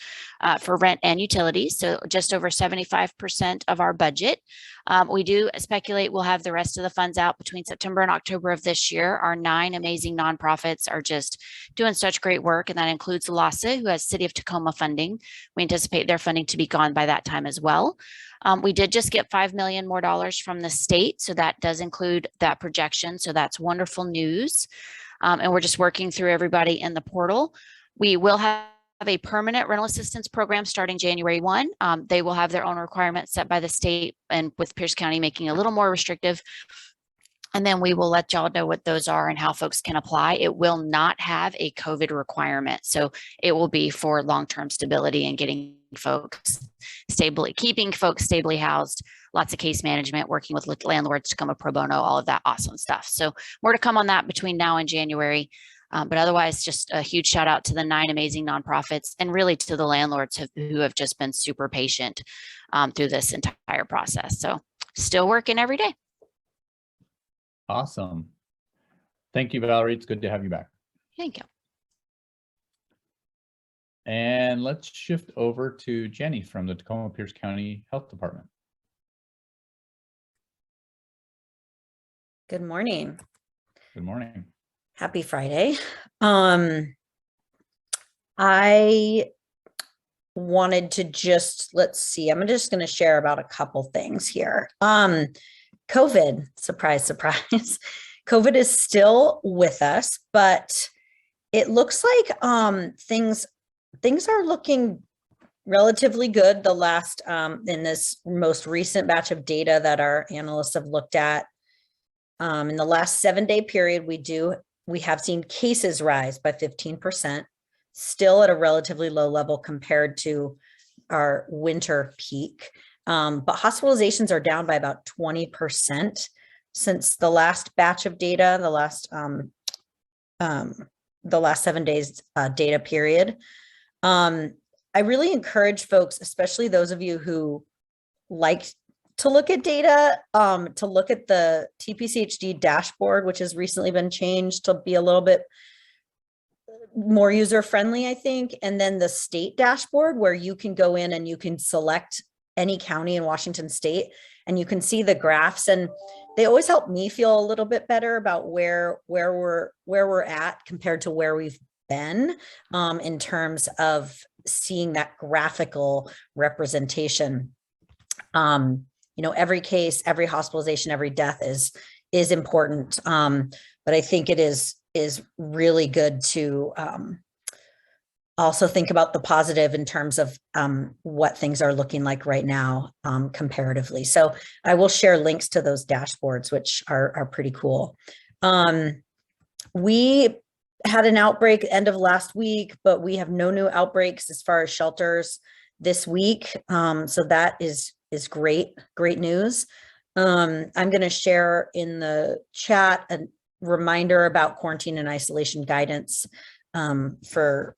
for rent and utilities. So just over 75% of our budget. We do speculate we'll have the rest of the funds out between September and October of this year. Our 9 amazing nonprofits are just doing such great work, and that includes LASA, who has City of Tacoma funding. We anticipate their funding to be gone by that time as well. We did just get $5 million more from the state, so that does include that projection. So that's wonderful news. And we're just working through everybody in the portal. We will have a permanent rental assistance program starting January 1. They will have their own requirements set by the state, and with Pierce County making it a little more restrictive. And then we will let y'all know what those are and how folks can apply. It will not have a COVID requirement. So it will be for long-term stability and getting folks stably, keeping folks stably housed, lots of case management, working with landlords to come up pro bono, all of that awesome stuff. So more to come on that between now and January. But otherwise, just a huge shout out to the 9 amazing nonprofits, and really to the landlords who have just been super patient through this entire process. So still working every day. Awesome. Thank you, Valerie. It's good to have you back. Thank you. And let's shift over to Jenny from the Tacoma Pierce County Health Department. Good morning. Good morning. Happy Friday. I wanted to just, let's see, I'm just going to share about a couple things here. COVID, surprise, surprise. COVID is still with us, but it looks like things are looking relatively good. The last in this most recent batch of data that our analysts have looked at, in the last 7-day period, we have seen cases rise by 15%, still at a relatively low level compared to our winter peak. But hospitalizations are down by about 20% since the last batch of data, the last 7 days data period. I really encourage folks, especially those of you who like to look at data, to look at the TPCHD dashboard, which has recently been changed to be a little bit more user friendly, I think. And then the state dashboard where you can go in and you can select any county in Washington state and you can see the graphs, and they always help me feel a little bit better about where we're at compared to where we've been, in terms of seeing that graphical representation. You know, every case, every hospitalization, every death is important. But I think it is really good to also think about the positive in terms of what things are looking like right now, comparatively. So I will share links to those dashboards, which are pretty cool. We had an outbreak end of last week, but we have no new outbreaks as far as shelters this week. So that is great news. I'm going to share in the chat a reminder about quarantine and isolation guidance, for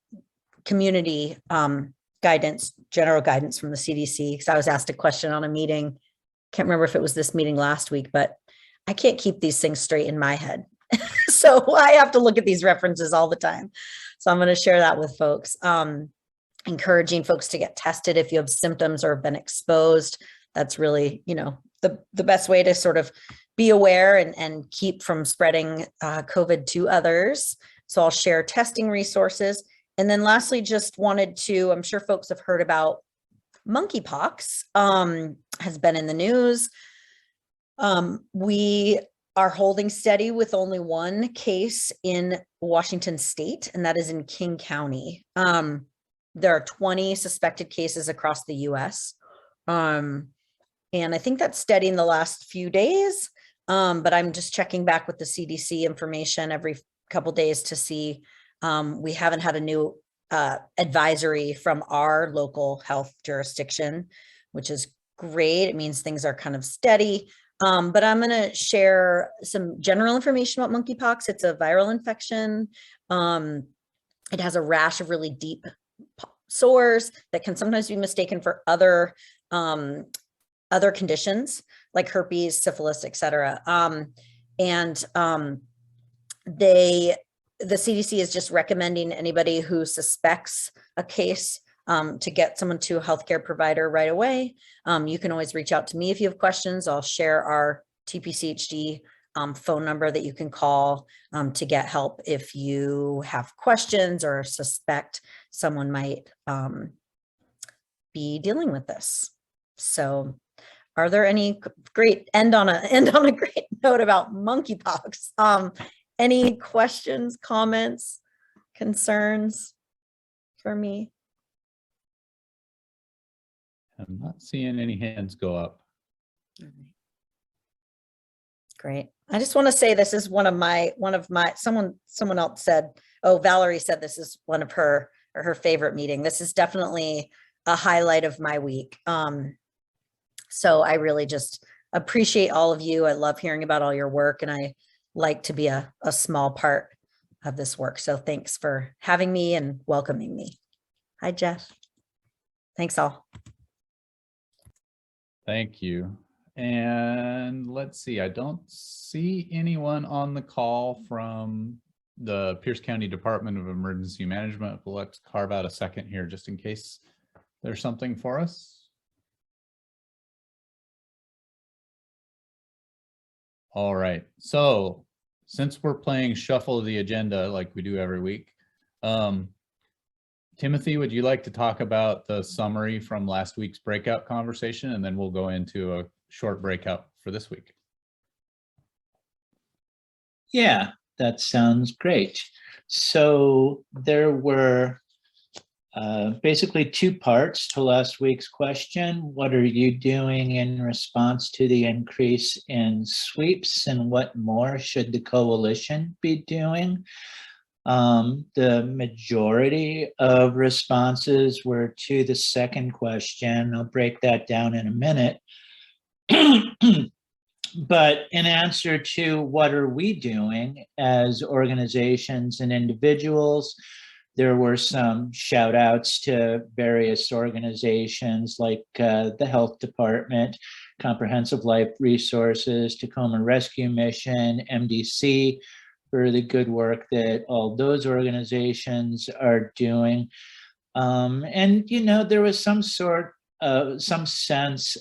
community guidance, general guidance from the CDC, because I was asked a question on a meeting. Can't remember if it was this meeting last week, but I can't keep these things straight in my head. So I have to look at these references all the time. So I'm going to share that with folks. Encouraging folks to get tested if you have symptoms or have been exposed. That's really, you know, the best way to sort of be aware and keep from spreading COVID to others. So I'll share testing resources. And then lastly, just wanted to, I'm sure folks have heard about monkeypox, has been in the news. We are holding steady with only one case in Washington state, and that is in King County. There are 20 suspected cases across the US. And I think that's steady in the last few days. But I'm just checking back with the CDC information every couple days to see. We haven't had a new advisory from our local health jurisdiction, which is great. It means things are kind of steady. But I'm going to share some general information about monkeypox. It's a viral infection. It has a rash of really deep sores that can sometimes be mistaken for other conditions like herpes, syphilis, etc. The CDC is just recommending anybody who suspects a case to get someone to a healthcare provider right away. You can always reach out to me if you have questions. I'll share our TPCHD phone number that you can call to get help if you have questions or suspect someone might be dealing with this. So are there any great end on a great note about monkeypox? Any questions, comments, concerns for me? I'm not seeing any hands go up. Great. I just want to say this is one of my someone else said, oh, Valerie said this is one of her favorite meeting. This is definitely a highlight of my week. So I really just appreciate all of you. I love hearing about all your work, and I like to be a small part of this work. So thanks for having me and welcoming me. Hi, Jeff. Thanks all. Thank you. And let's see, I don't see anyone on the call from the Pierce County Department of Emergency Management, but let's carve out a second here just in case there's something for us. All right, so since we're playing shuffle of the agenda like we do every week, Timothy, would you like to talk about the summary from last week's breakout conversation, and then we'll go into a short breakout for this week? Yeah, that sounds great. So there were basically two parts to last week's question. What are you doing in response to the increase in sweeps, and what more should the coalition be doing? The majority of responses were to the second question. I'll break that down in a minute. But in answer to what are we doing as organizations and individuals, there were some shout outs to various organizations like the Health Department, Comprehensive Life Resources, Tacoma Rescue Mission, MDC, for the good work that all those organizations are doing. And, you know, there was some sense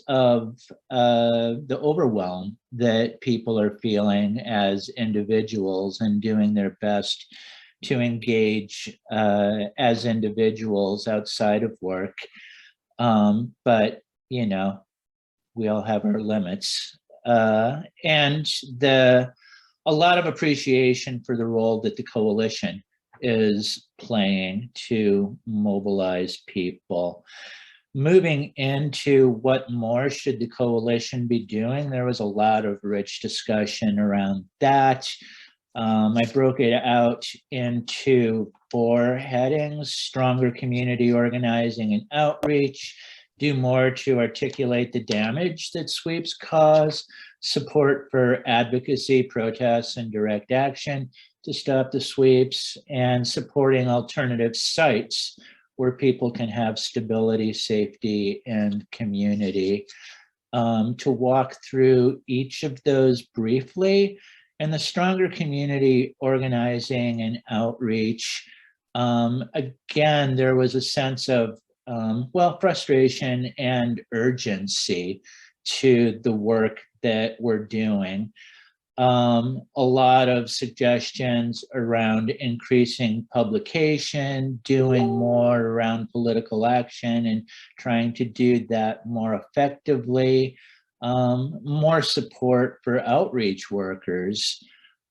of the overwhelm that people are feeling as individuals and doing their best to engage as individuals outside of work. But, you know, we all have our limits. And a lot of appreciation for the role that the coalition is playing to mobilize people. Moving into what more should the coalition be doing, there was a lot of rich discussion around that. I broke it out into 4 headings: stronger community organizing and outreach, do more to articulate the damage that sweeps cause, support for advocacy, protests, and direct action to stop the sweeps, and supporting alternative sites where people can have stability, safety, and community. To walk through each of those briefly, and the stronger community organizing and outreach, again, there was a sense of, well, frustration and urgency to the work that we're doing. A lot of suggestions around increasing publication, doing more around political action and trying to do that more effectively, more support for outreach workers,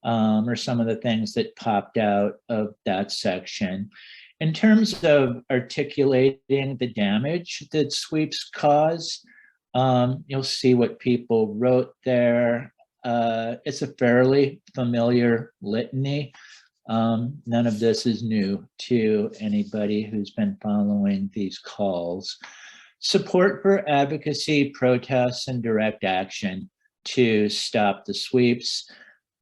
are some of the things that popped out of that section. In terms of articulating the damage that sweeps cause, you'll see what people wrote there. It's a fairly familiar litany. None of this is new to anybody who's been following these calls. Support for advocacy, protests, and direct action to stop the sweeps.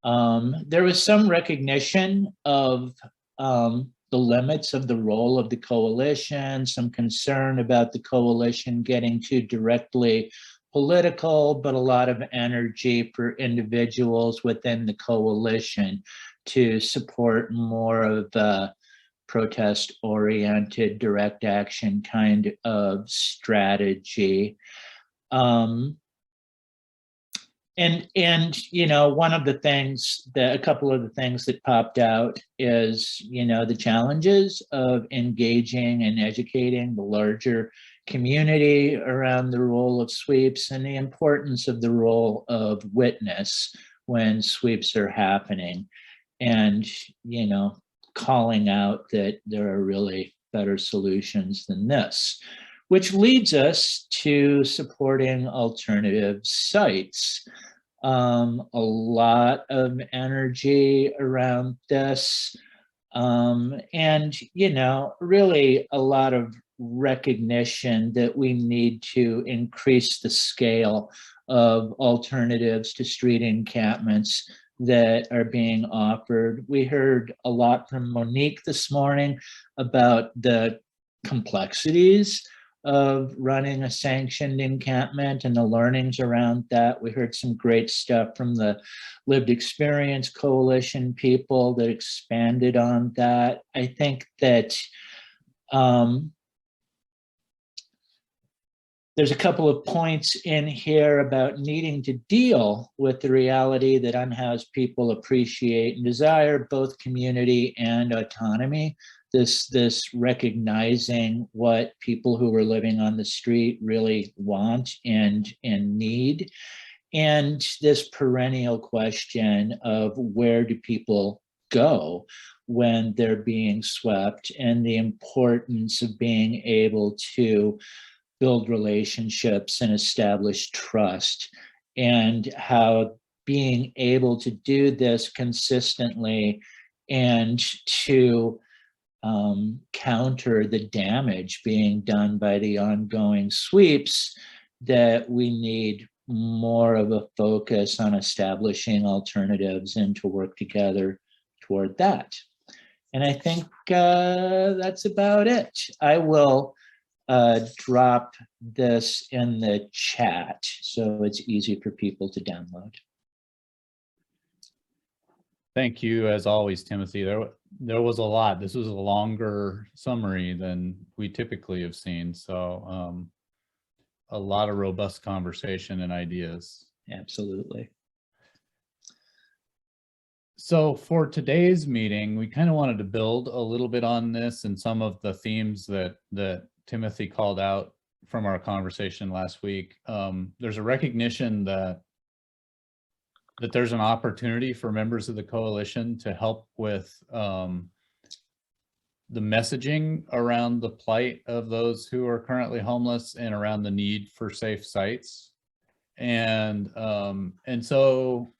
There was some recognition of the limits of the role of the coalition, some concern about the coalition getting too directly political, but a lot of energy for individuals within the coalition to support more of a protest-oriented, direct action kind of strategy. And you know, one of the things that, a couple of the things that popped out is, you know, the challenges of engaging and educating the larger community around the role of sweeps and the importance of the role of witness when sweeps are happening, and, you know, calling out that there are really better solutions than this, which leads us to supporting alternative sites. A lot of energy around this, and, you know, really a lot of recognition that we need to increase the scale of alternatives to street encampments that are being offered. We heard a lot from Monique this morning about the complexities of running a sanctioned encampment and the learnings around that. We heard some great stuff from the Lived Experience Coalition people that expanded on that. I think that there's a couple of points in here about needing to deal with the reality that unhoused people appreciate and desire both community and autonomy. This recognizing what people who are living on the street really want and need. And this perennial question of where do people go when they're being swept, and the importance of being able to build relationships and establish trust, and how being able to do this consistently and to counter the damage being done by the ongoing sweeps, that we need more of a focus on establishing alternatives and to work together toward that. And I think that's about it. I will drop this in the chat so it's easy for people to download. Thank you, as always, Timothy. There was a lot. This was a longer summary than we typically have seen. So a lot of robust conversation and ideas. Absolutely. So for today's meeting, we kind of wanted to build a little bit on this and some of the themes that Timothy called out from our conversation last week. There's a recognition that there's an opportunity for members of the coalition to help with the messaging around the plight of those who are currently homeless and around the need for safe sites. And so,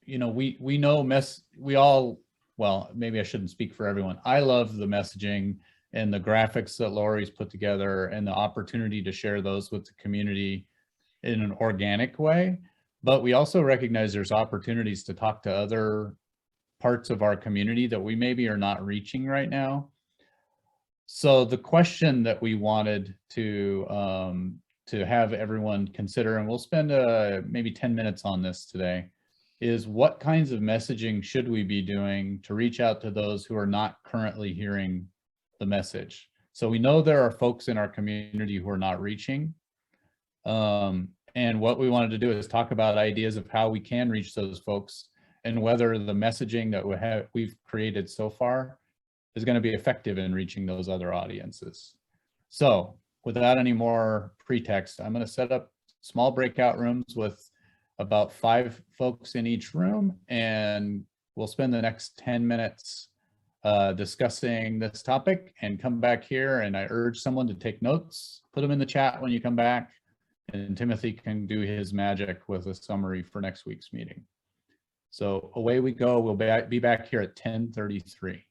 you know, we know well, maybe I shouldn't speak for everyone. I love the messaging and the graphics that Lori's put together and the opportunity to share those with the community in an organic way. But we also recognize there's opportunities to talk to other parts of our community that we maybe are not reaching right now. So the question that we wanted to have everyone consider, and we'll spend maybe 10 minutes on this today, is what kinds of messaging should we be doing to reach out to those who are not currently hearing the message? So we know there are folks in our community who are not reaching. And what we wanted to do is talk about ideas of how we can reach those folks and whether the messaging that we've created so far is going to be effective in reaching those other audiences. So without any more pretext, I'm going to set up small breakout rooms with about 5 folks in each room, and we'll spend the next 10 minutes discussing this topic and come back here. And I urge someone to take notes, put them in the chat when you come back, and Timothy can do his magic with a summary for next week's meeting. So away we go. We'll be back here at 10:33.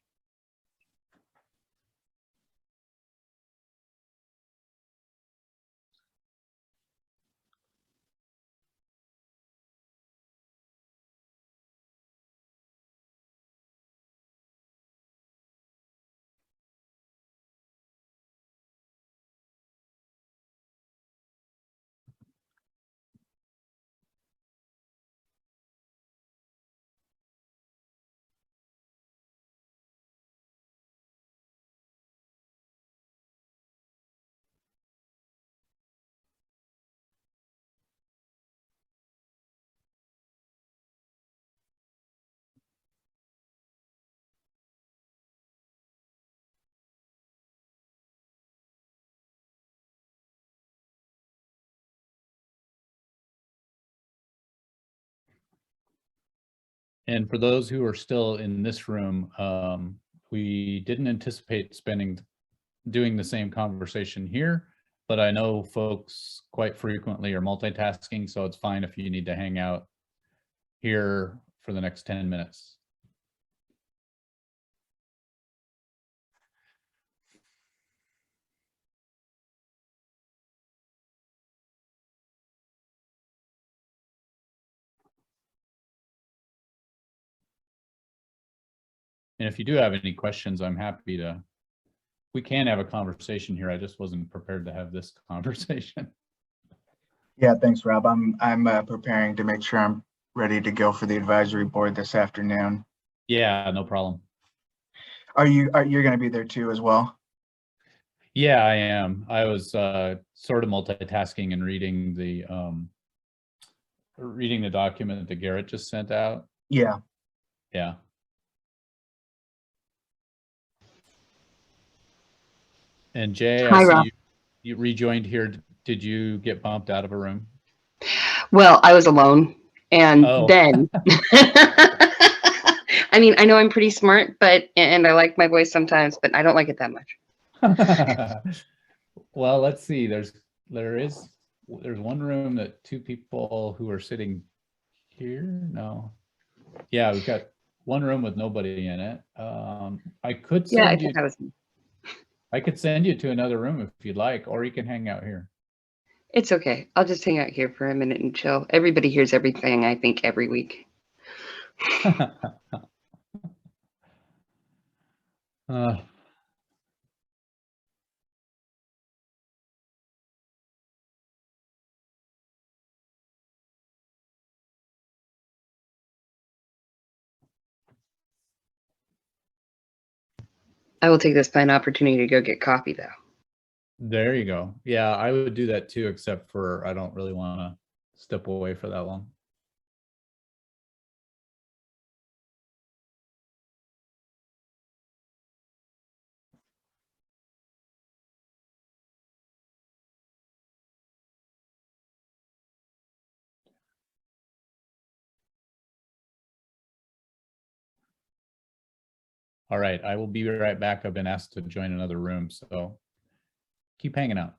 And for those who are still in this room, we didn't anticipate doing the same conversation here, but I know folks quite frequently are multitasking, so it's fine if you need to hang out here for the next 10 minutes. And if you do have any questions, I'm happy to, we can have a conversation here. I just wasn't prepared to have this conversation. Yeah, thanks, Rob. I'm preparing to make sure I'm ready to go for the advisory board this afternoon. Yeah, no problem. You're going to be there too as well? Yeah, I am. I was sort of multitasking and reading the document that Garrett just sent out. Yeah. Yeah. And Jay, Hi, I Rob. see you rejoined here. Did you get bumped out of a room? Well, I was alone. And Oh. then, I mean, I know I'm pretty smart, and I like my voice sometimes, but I don't like it that much. Well, let's see. There's one room that 2 people who are sitting here. No. Yeah, we've got one room with nobody in it. I could Yeah, I send you. think that was. I could send you to another room if you'd like, or you can hang out here. It's okay. I'll just hang out here for a minute and chill. Everybody hears everything, I think, every week. I will take this by an opportunity to go get coffee though. There you go. Yeah, I would do that too, except for I don't really want to step away for that long. All right, I will be right back. I've been asked to join another room, so keep hanging out.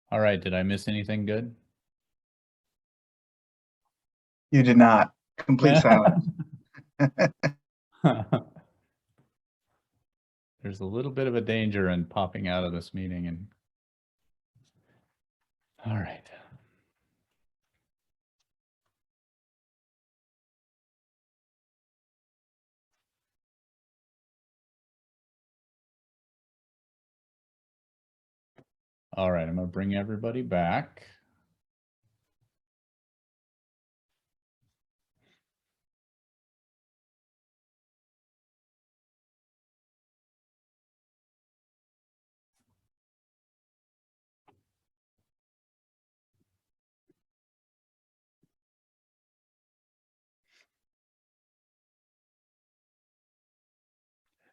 All right, did I miss anything good? You did not. Complete silence. There's a little bit of a danger in popping out of this meeting and all right. All right, I'm gonna bring everybody back.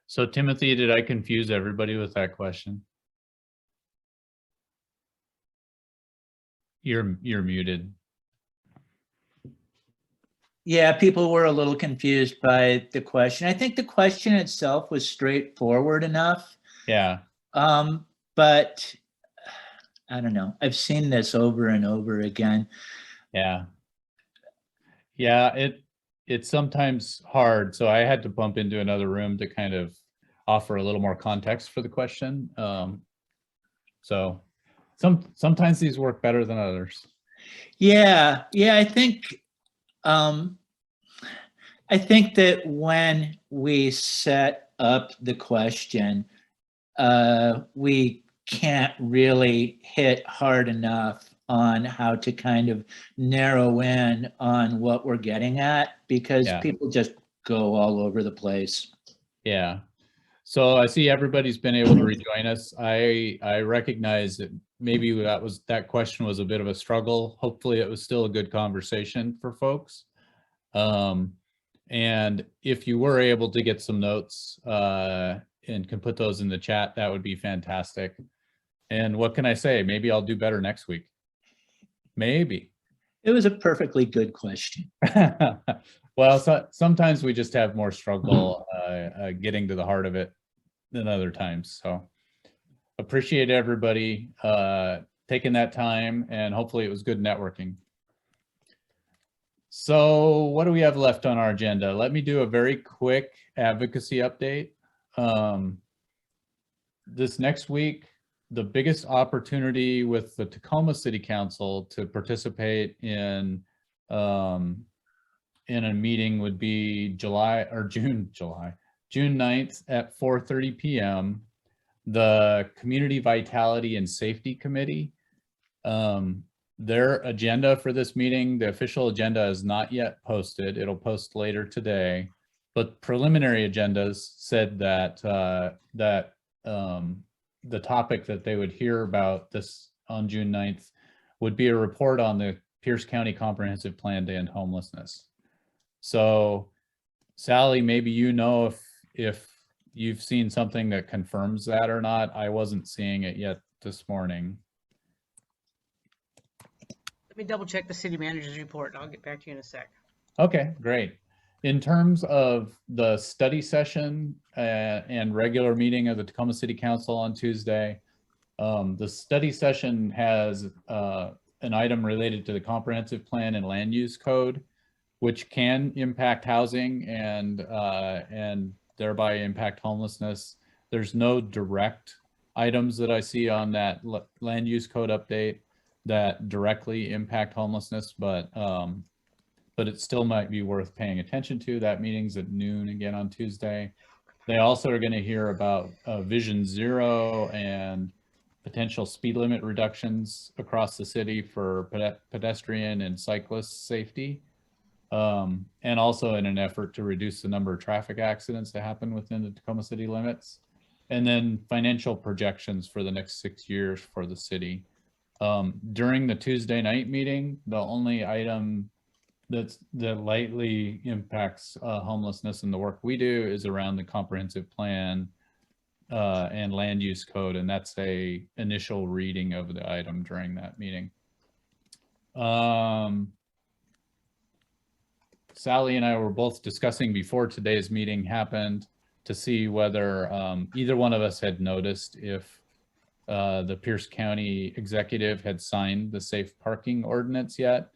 So Timothy, did I confuse everybody with that question? You're muted. Yeah, people were a little confused by the question. I think the question itself was straightforward enough. Yeah. But I don't know. I've seen this over and over again. Yeah. Yeah, it's sometimes hard. So I had to bump into another room to kind of offer a little more context for the question. So sometimes these work better than others. Yeah, I think that when we set up the question, we can't really hit hard enough on how to kind of narrow in on what we're getting at, because people just go all over the place. Yeah. So I see everybody's been able to rejoin us. I recognize that maybe that question was a bit of a struggle. Hopefully it was still a good conversation for folks. And if you were able to get some notes and can put those in the chat, that would be fantastic. And what can I say? Maybe I'll do better next week. Maybe. It was a perfectly good question. Well, sometimes we just have more struggle getting to the heart of it than other times. So appreciate everybody taking that time, and hopefully it was good networking. So what do we have left on our agenda? Let me do a very quick advocacy update. This next week, the biggest opportunity with the Tacoma City Council to participate in a meeting would be June 9th at 4:30 p.m. The Community Vitality and Safety Committee, their agenda for this meeting, the official agenda is not yet posted. It'll post later today, but preliminary agendas said that the topic that they would hear about this on June 9th would be a report on the Pierce County Comprehensive Plan to End Homelessness. So Sally, maybe you know if you've seen something that confirms that or not. I wasn't seeing it yet this morning. Let me double check the city manager's report and I'll get back to you in a sec. Okay, great. In terms of the study session and regular meeting of the Tacoma City Council on Tuesday, the study session has an item related to the comprehensive plan and land use code, which can impact housing and thereby impact homelessness. There's no direct items that I see on that land use code update that directly impact homelessness, but it still might be worth paying attention to. That meeting's at noon again on Tuesday. They also are going to hear about Vision Zero and potential speed limit reductions across the city for pedestrian and cyclist safety. And also in an effort to reduce the number of traffic accidents that happen within the Tacoma city limits. And then financial projections for the next 6 years for the city. During the Tuesday night meeting, the only item that lightly impacts homelessness in the work we do is around the comprehensive plan and land use code, and that's a initial reading of the item during that meeting. Sally and I were both discussing before today's meeting happened to see whether either one of us had noticed if the Pierce County executive had signed the safe parking ordinance yet.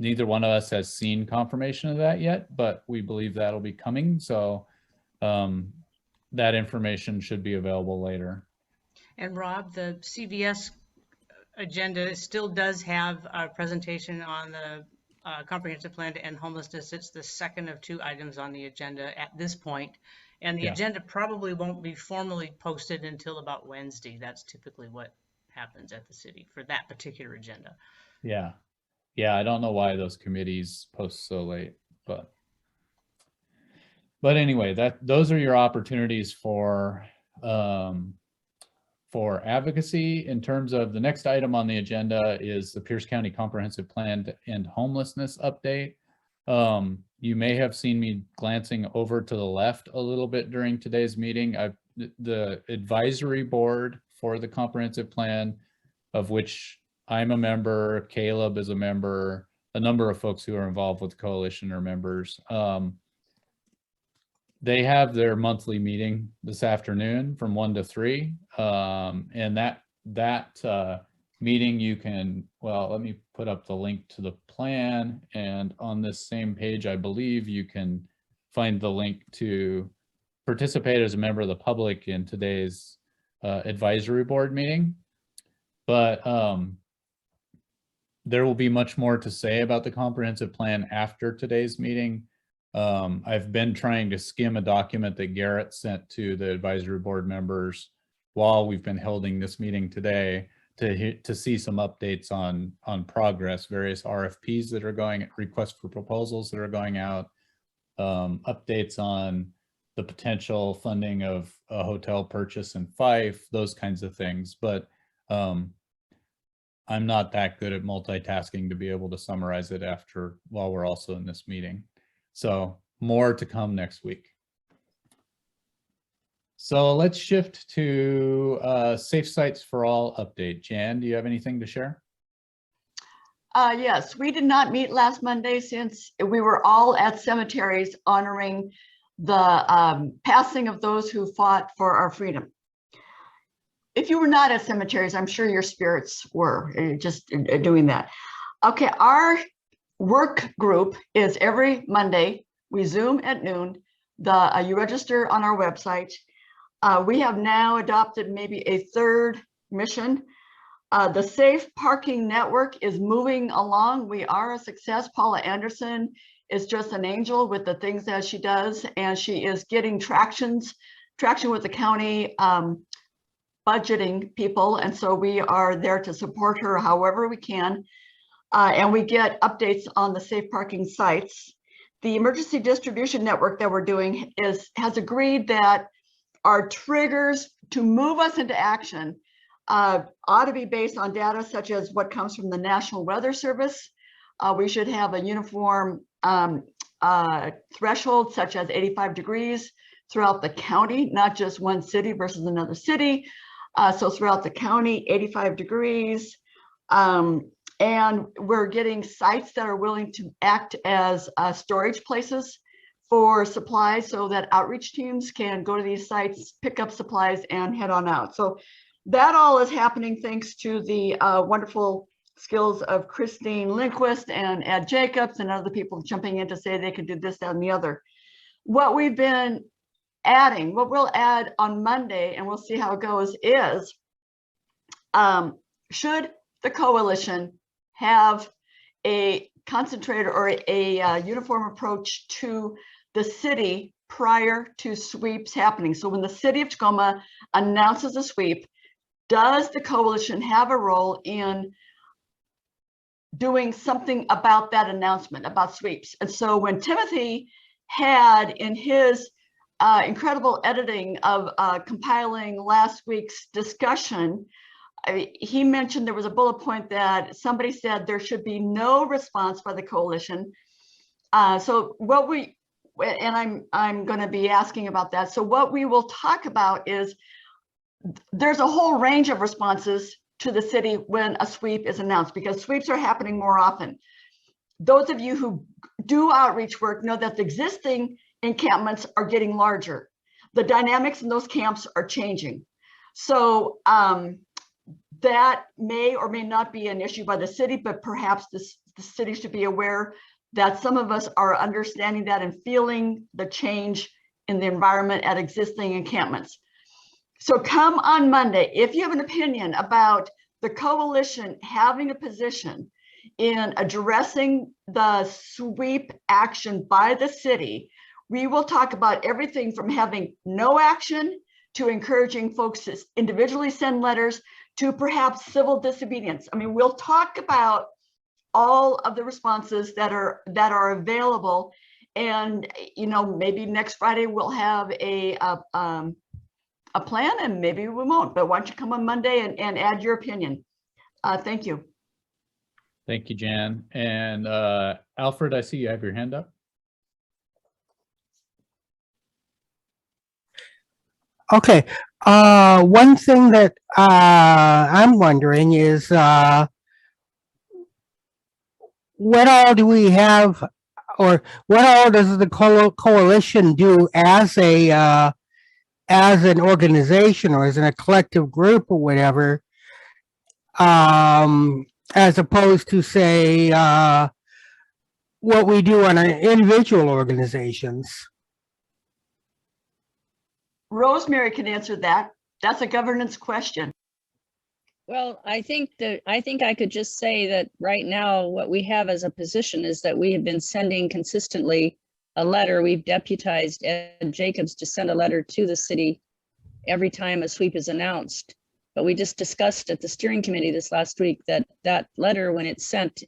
Neither one of us has seen confirmation of that yet, but we believe that'll be coming. So that information should be available later. And Rob, the CVS agenda still does have a presentation on the comprehensive plan to end homelessness. It's the second of 2 items on the agenda at this point. And the Yeah. agenda probably won't be formally posted until about Wednesday. That's typically what happens at the city for that particular agenda. Yeah. Yeah, I don't know why those committees post so late, but anyway, those are your opportunities for advocacy. In terms of the next item on the agenda is the Pierce County Comprehensive Plan to End Homelessness update. You may have seen me glancing over to the left a little bit during today's meeting. The advisory board for the comprehensive plan, of which I'm a member, Caleb is a member, a number of folks who are involved with the coalition are members. They have their monthly meeting this afternoon from 1 to 3. And that meeting you can, well, let me put up the link to the plan. And on this same page, I believe you can find the link to participate as a member of the public in today's advisory board meeting. But there will be much more to say about the comprehensive plan after today's meeting. I've been trying to skim a document that Garrett sent to the advisory board members while we've been holding this meeting today to see some updates on progress, various RFPs that are going, requests for proposals that are going out, updates on the potential funding of a hotel purchase in Fife, those kinds of things. But I'm not that good at multitasking to be able to summarize it while we're also in this meeting. So more to come next week. So let's shift to Safe Sites for All update. Jan, do you have anything to share? Yes, we did not meet last Monday since we were all at cemeteries honoring the passing of those who fought for our freedom. If you were not at cemeteries, I'm sure your spirits were just doing that. Okay, our work group is every Monday. We Zoom at noon. You register on our website. We have now adopted maybe a 3rd mission. The Safe Parking Network is moving along. We are a success. Paula Anderson is just an angel with the things that she does, and she is getting traction with the county budgeting people. And so we are there to support her however we can. And we get updates on the safe parking sites. The emergency distribution network that we're doing has agreed that our triggers to move us into action ought to be based on data such as what comes from the National Weather Service. We should have a uniform threshold such as 85 degrees throughout the county, not just one city versus another city. So throughout the county, 85 degrees. And we're getting sites that are willing to act as storage places for supplies so that outreach teams can go to these sites, pick up supplies, and head on out. So that all is happening thanks to the wonderful skills of Christine Lindquist and Ed Jacobs and other people jumping in to say they can do this, that, and the other. What we've been adding, what we'll add on Monday, and we'll see how it goes, is should the coalition have a concentrated or a uniform approach to the city prior to sweeps happening. So when the city of Tacoma announces a sweep, does the coalition have a role in doing something about that announcement, about sweeps? And so when Timothy had in his incredible editing of compiling last week's discussion, he mentioned there was a bullet point that somebody said there should be no response by the coalition. So what we, and I'm going to be asking about that. So what we will talk about is there's a whole range of responses to the city when a sweep is announced, because sweeps are happening more often. Those of you who do outreach work know that the existing encampments are getting larger. The dynamics in those camps are changing. So that may or may not be an issue by the city, but perhaps the city should be aware that some of us are understanding that and feeling the change in the environment at existing encampments. So come on Monday, if you have an opinion about the coalition having a position in addressing the sweep action by the city, we will talk about everything from having no action to encouraging folks to individually send letters to perhaps civil disobedience. I mean, we'll talk about all of the responses that are available, and maybe next Friday we'll have a plan, and maybe we won't. But why don't you come on Monday and add your opinion? Thank you. Thank you, Jan. And Alfred, I see you have your hand up. Okay. One thing that I'm wondering is what all do we have, or what all does the coalition do as an organization or as in a collective group or whatever, as opposed to say what we do on our individual organizations? Rosemary can answer that. That's a governance question. Well, I think I could just say that right now, what we have as a position is that we have been sending consistently a letter. We've deputized Ed Jacobs to send a letter to the city every time a sweep is announced. But we just discussed at the steering committee this last week that that letter, when it's sent,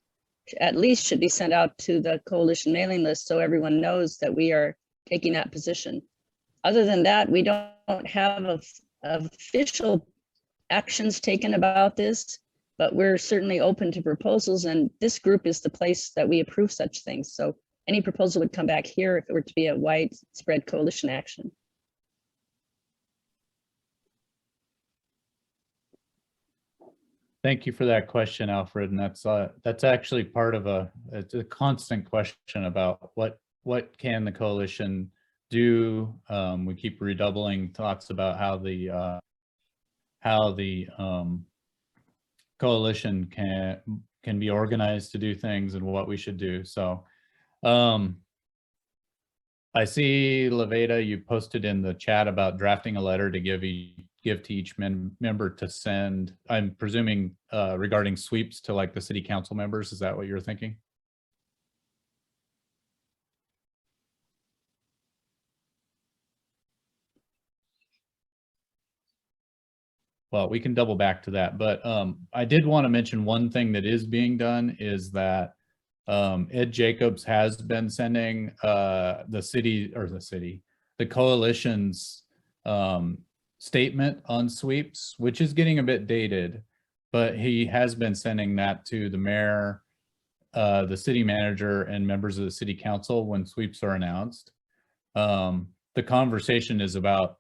at least should be sent out to the coalition mailing list so everyone knows that we are taking that position. Other than that, we don't have official actions taken about this, but we're certainly open to proposals, and this group is the place that we approve such things. So any proposal would come back here if it were to be a widespread coalition action. Thank you for that question, Alfred. And that's actually part of it's a constant question about what can the coalition do. We keep redoubling thoughts about how the coalition can be organized to do things and what we should do. So I see, Leveda, you posted in the chat about drafting a letter to give to each member to send, I'm presuming regarding sweeps to like the city council members. Is that what you're thinking? Well, we can double back to that, but I did want to mention one thing that is being done is that Ed Jacobs has been sending the coalition's statement on sweeps, which is getting a bit dated, but he has been sending that to the mayor, the city manager, and members of the city council when sweeps are announced. The conversation is about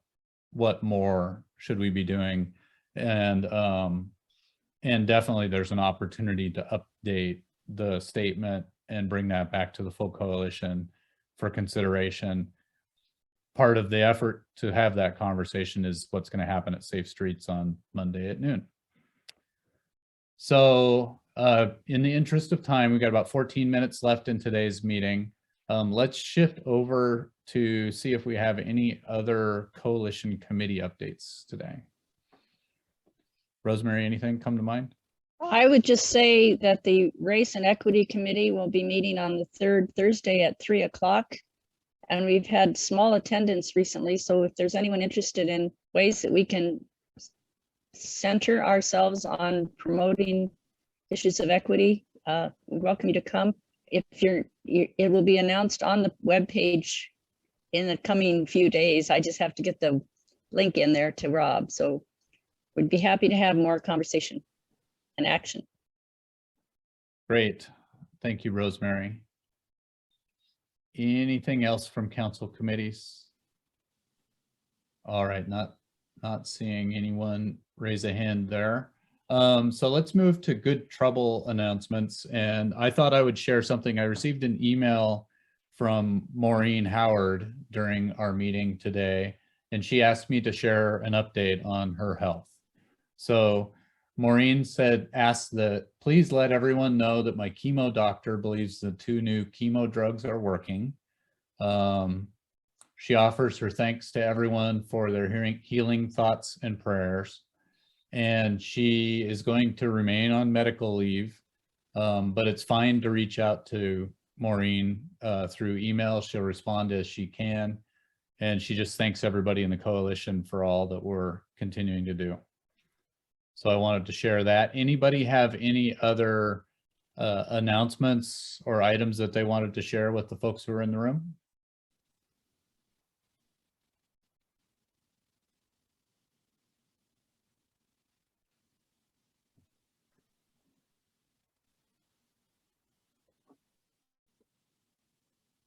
what more should we be doing. And definitely there's an opportunity to update the statement and bring that back to the full coalition for consideration. Part of the effort to have that conversation is what's going to happen at Safe Streets on Monday at noon. So in the interest of time, we've got about 14 minutes left in today's meeting. Let's shift over to see if we have any other coalition committee updates today. Rosemary, anything come to mind? I would just say that the Race and Equity Committee will be meeting on the third Thursday at 3 o'clock. And we've had small attendance recently. So if there's anyone interested in ways that we can center ourselves on promoting issues of equity, we welcome you to come. If it will be announced on the webpage in the coming few days. I just have to get the link in there to Rob. So we'd be happy to have more conversation and action. Great. Thank you, Rosemary. Anything else from council committees? All right, not seeing anyone raise a hand there. So let's move to good trouble announcements. And I thought I would share something. I received an email from Maureen Howard during our meeting today. and she asked me to share an update on her health. So Maureen asked that please let everyone know that my chemo doctor believes the 2 new chemo drugs are working. She offers her thanks to everyone for their healing thoughts and prayers. And she is going to remain on medical leave, but it's fine to reach out to Maureen through email. She'll respond as she can. And she just thanks everybody in the coalition for all that we're continuing to do. So I wanted to share that. Anybody have any other announcements or items that they wanted to share with the folks who are in the room?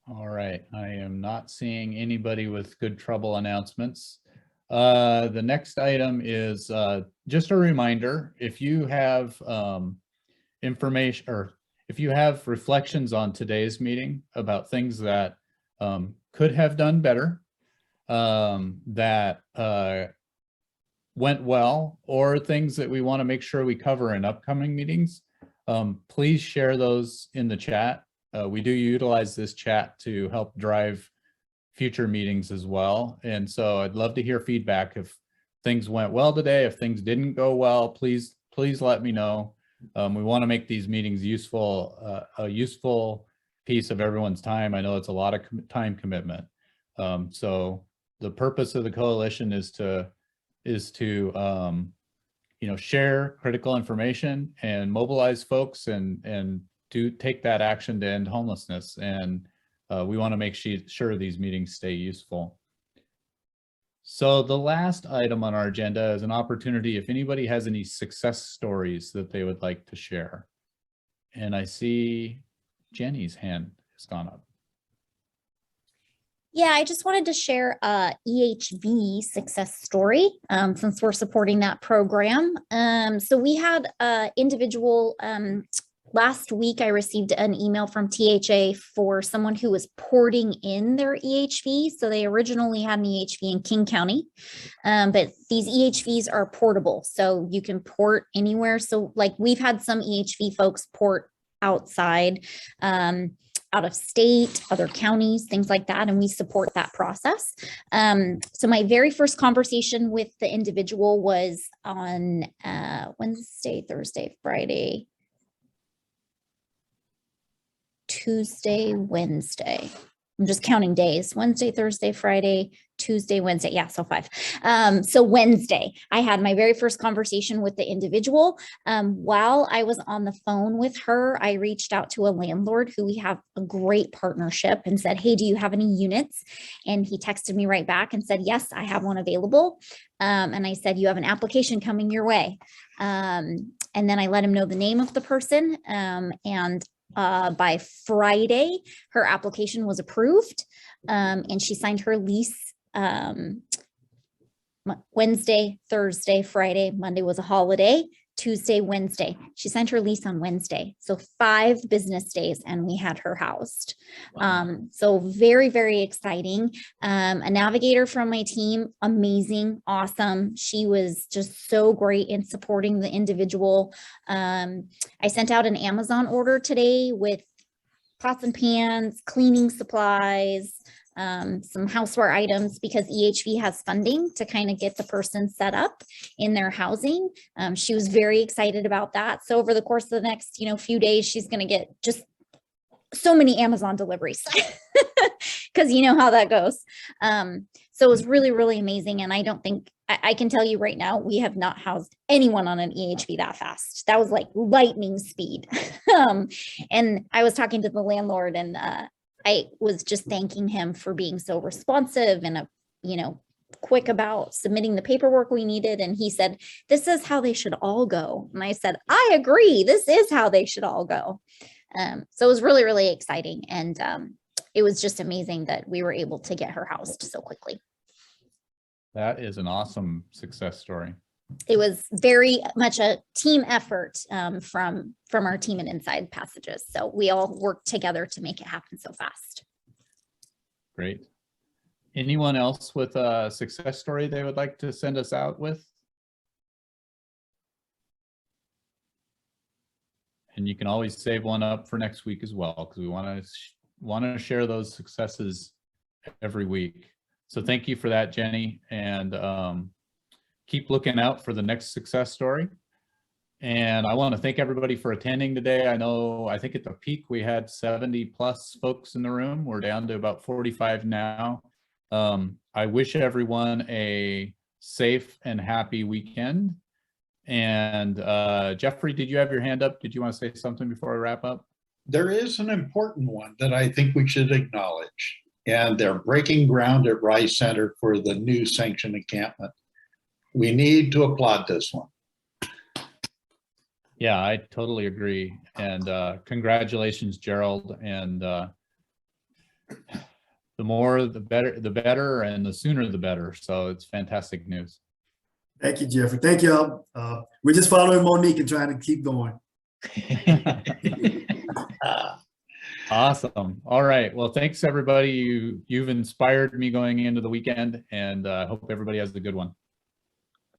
All right, I am not seeing anybody with good trouble announcements. The next item is just a reminder, if you have information or if you have reflections on today's meeting about things that could have done better, that went well, or things that we want to make sure we cover in upcoming meetings, please share those in the chat. We do utilize this chat to help drive future meetings as well. And so I'd love to hear feedback. If things went well today, if things didn't go well, please let me know. We want to make these meetings useful, a useful piece of everyone's time. I know it's a lot of time commitment. So the purpose of the coalition is to share critical information and mobilize folks and take that action to end homelessness. And we want to make sure these meetings stay useful. So the last item on our agenda is an opportunity if anybody has any success stories that they would like to share. And I see Jenny's hand has gone up. Yeah, I just wanted to share a EHV success story since we're supporting that program. So we had an individual, last week I received an email from THA for someone who was porting in their EHV. So they originally had an EHV in King County, but these EHVs are portable. So you can port anywhere. So like we've had some EHV folks port outside, out of state, other counties, things like that, and we support that process. So my very first conversation with the individual was on Wednesday, Thursday, Friday, Tuesday, Wednesday. I'm just counting days. Wednesday, Thursday, Friday, Tuesday, Wednesday. Yeah, so 5. So Wednesday, I had my very first conversation with the individual. While I was on the phone with her, I reached out to a landlord who we have a great partnership and said, hey, do you have any units? And he texted me right back and said, yes, I have one available. And I said, you have an application coming your way. And then I let him know the name of the person. And by Friday, her application was approved, and she signed her lease Wednesday, Thursday, Friday. Monday was a holiday. Tuesday, Wednesday. She signed her lease on Wednesday. So 5 business days and we had her housed. Wow. So very, very exciting. A navigator from my team, amazing, awesome. She was just so great in supporting the individual. I sent out an Amazon order today with pots and pans, cleaning supplies, some houseware items because EHV has funding to kind of get the person set up in their housing. She was very excited about that. So over the course of the next, few days, she's going to get just so many Amazon deliveries because you know how that goes. So it was really, really amazing. And I don't think I can tell you right now, we have not housed anyone on an EHV that fast. That was like lightning speed. And I was talking to the landlord and I was just thanking him for being so responsive and, quick about submitting the paperwork we needed. And he said, this is how they should all go. And I said, I agree. This is how they should all go. So it was really, really exciting. And it was just amazing that we were able to get her housed so quickly. That is an awesome success story. It was very much a team effort from our team at Inside Passages. So we all worked together to make it happen so fast. Great. Anyone else with a success story they would like to send us out with? And you can always save one up for next week as well, because we want to share those successes every week. So thank you for that, Jenny, and keep looking out for the next success story. And I want to thank everybody for attending today. I think at the peak we had 70 plus folks in the room. We're down to about 45 now. I wish everyone a safe and happy weekend. And Jeffrey, did you have your hand up? Did you want to say something before I wrap up? There is an important one that I think we should acknowledge, and they're breaking ground at Rice Center for the new sanctioned encampment. We need to applaud this one. Yeah, I totally agree. And congratulations, Gerald. And the more, the better, and the sooner, the better. So it's fantastic news. Thank you, Jeffrey. Thank y'all. We're just following Monique and trying to keep going. Awesome. All right. Well, thanks everybody. You've inspired me going into the weekend, and I hope everybody has a good one.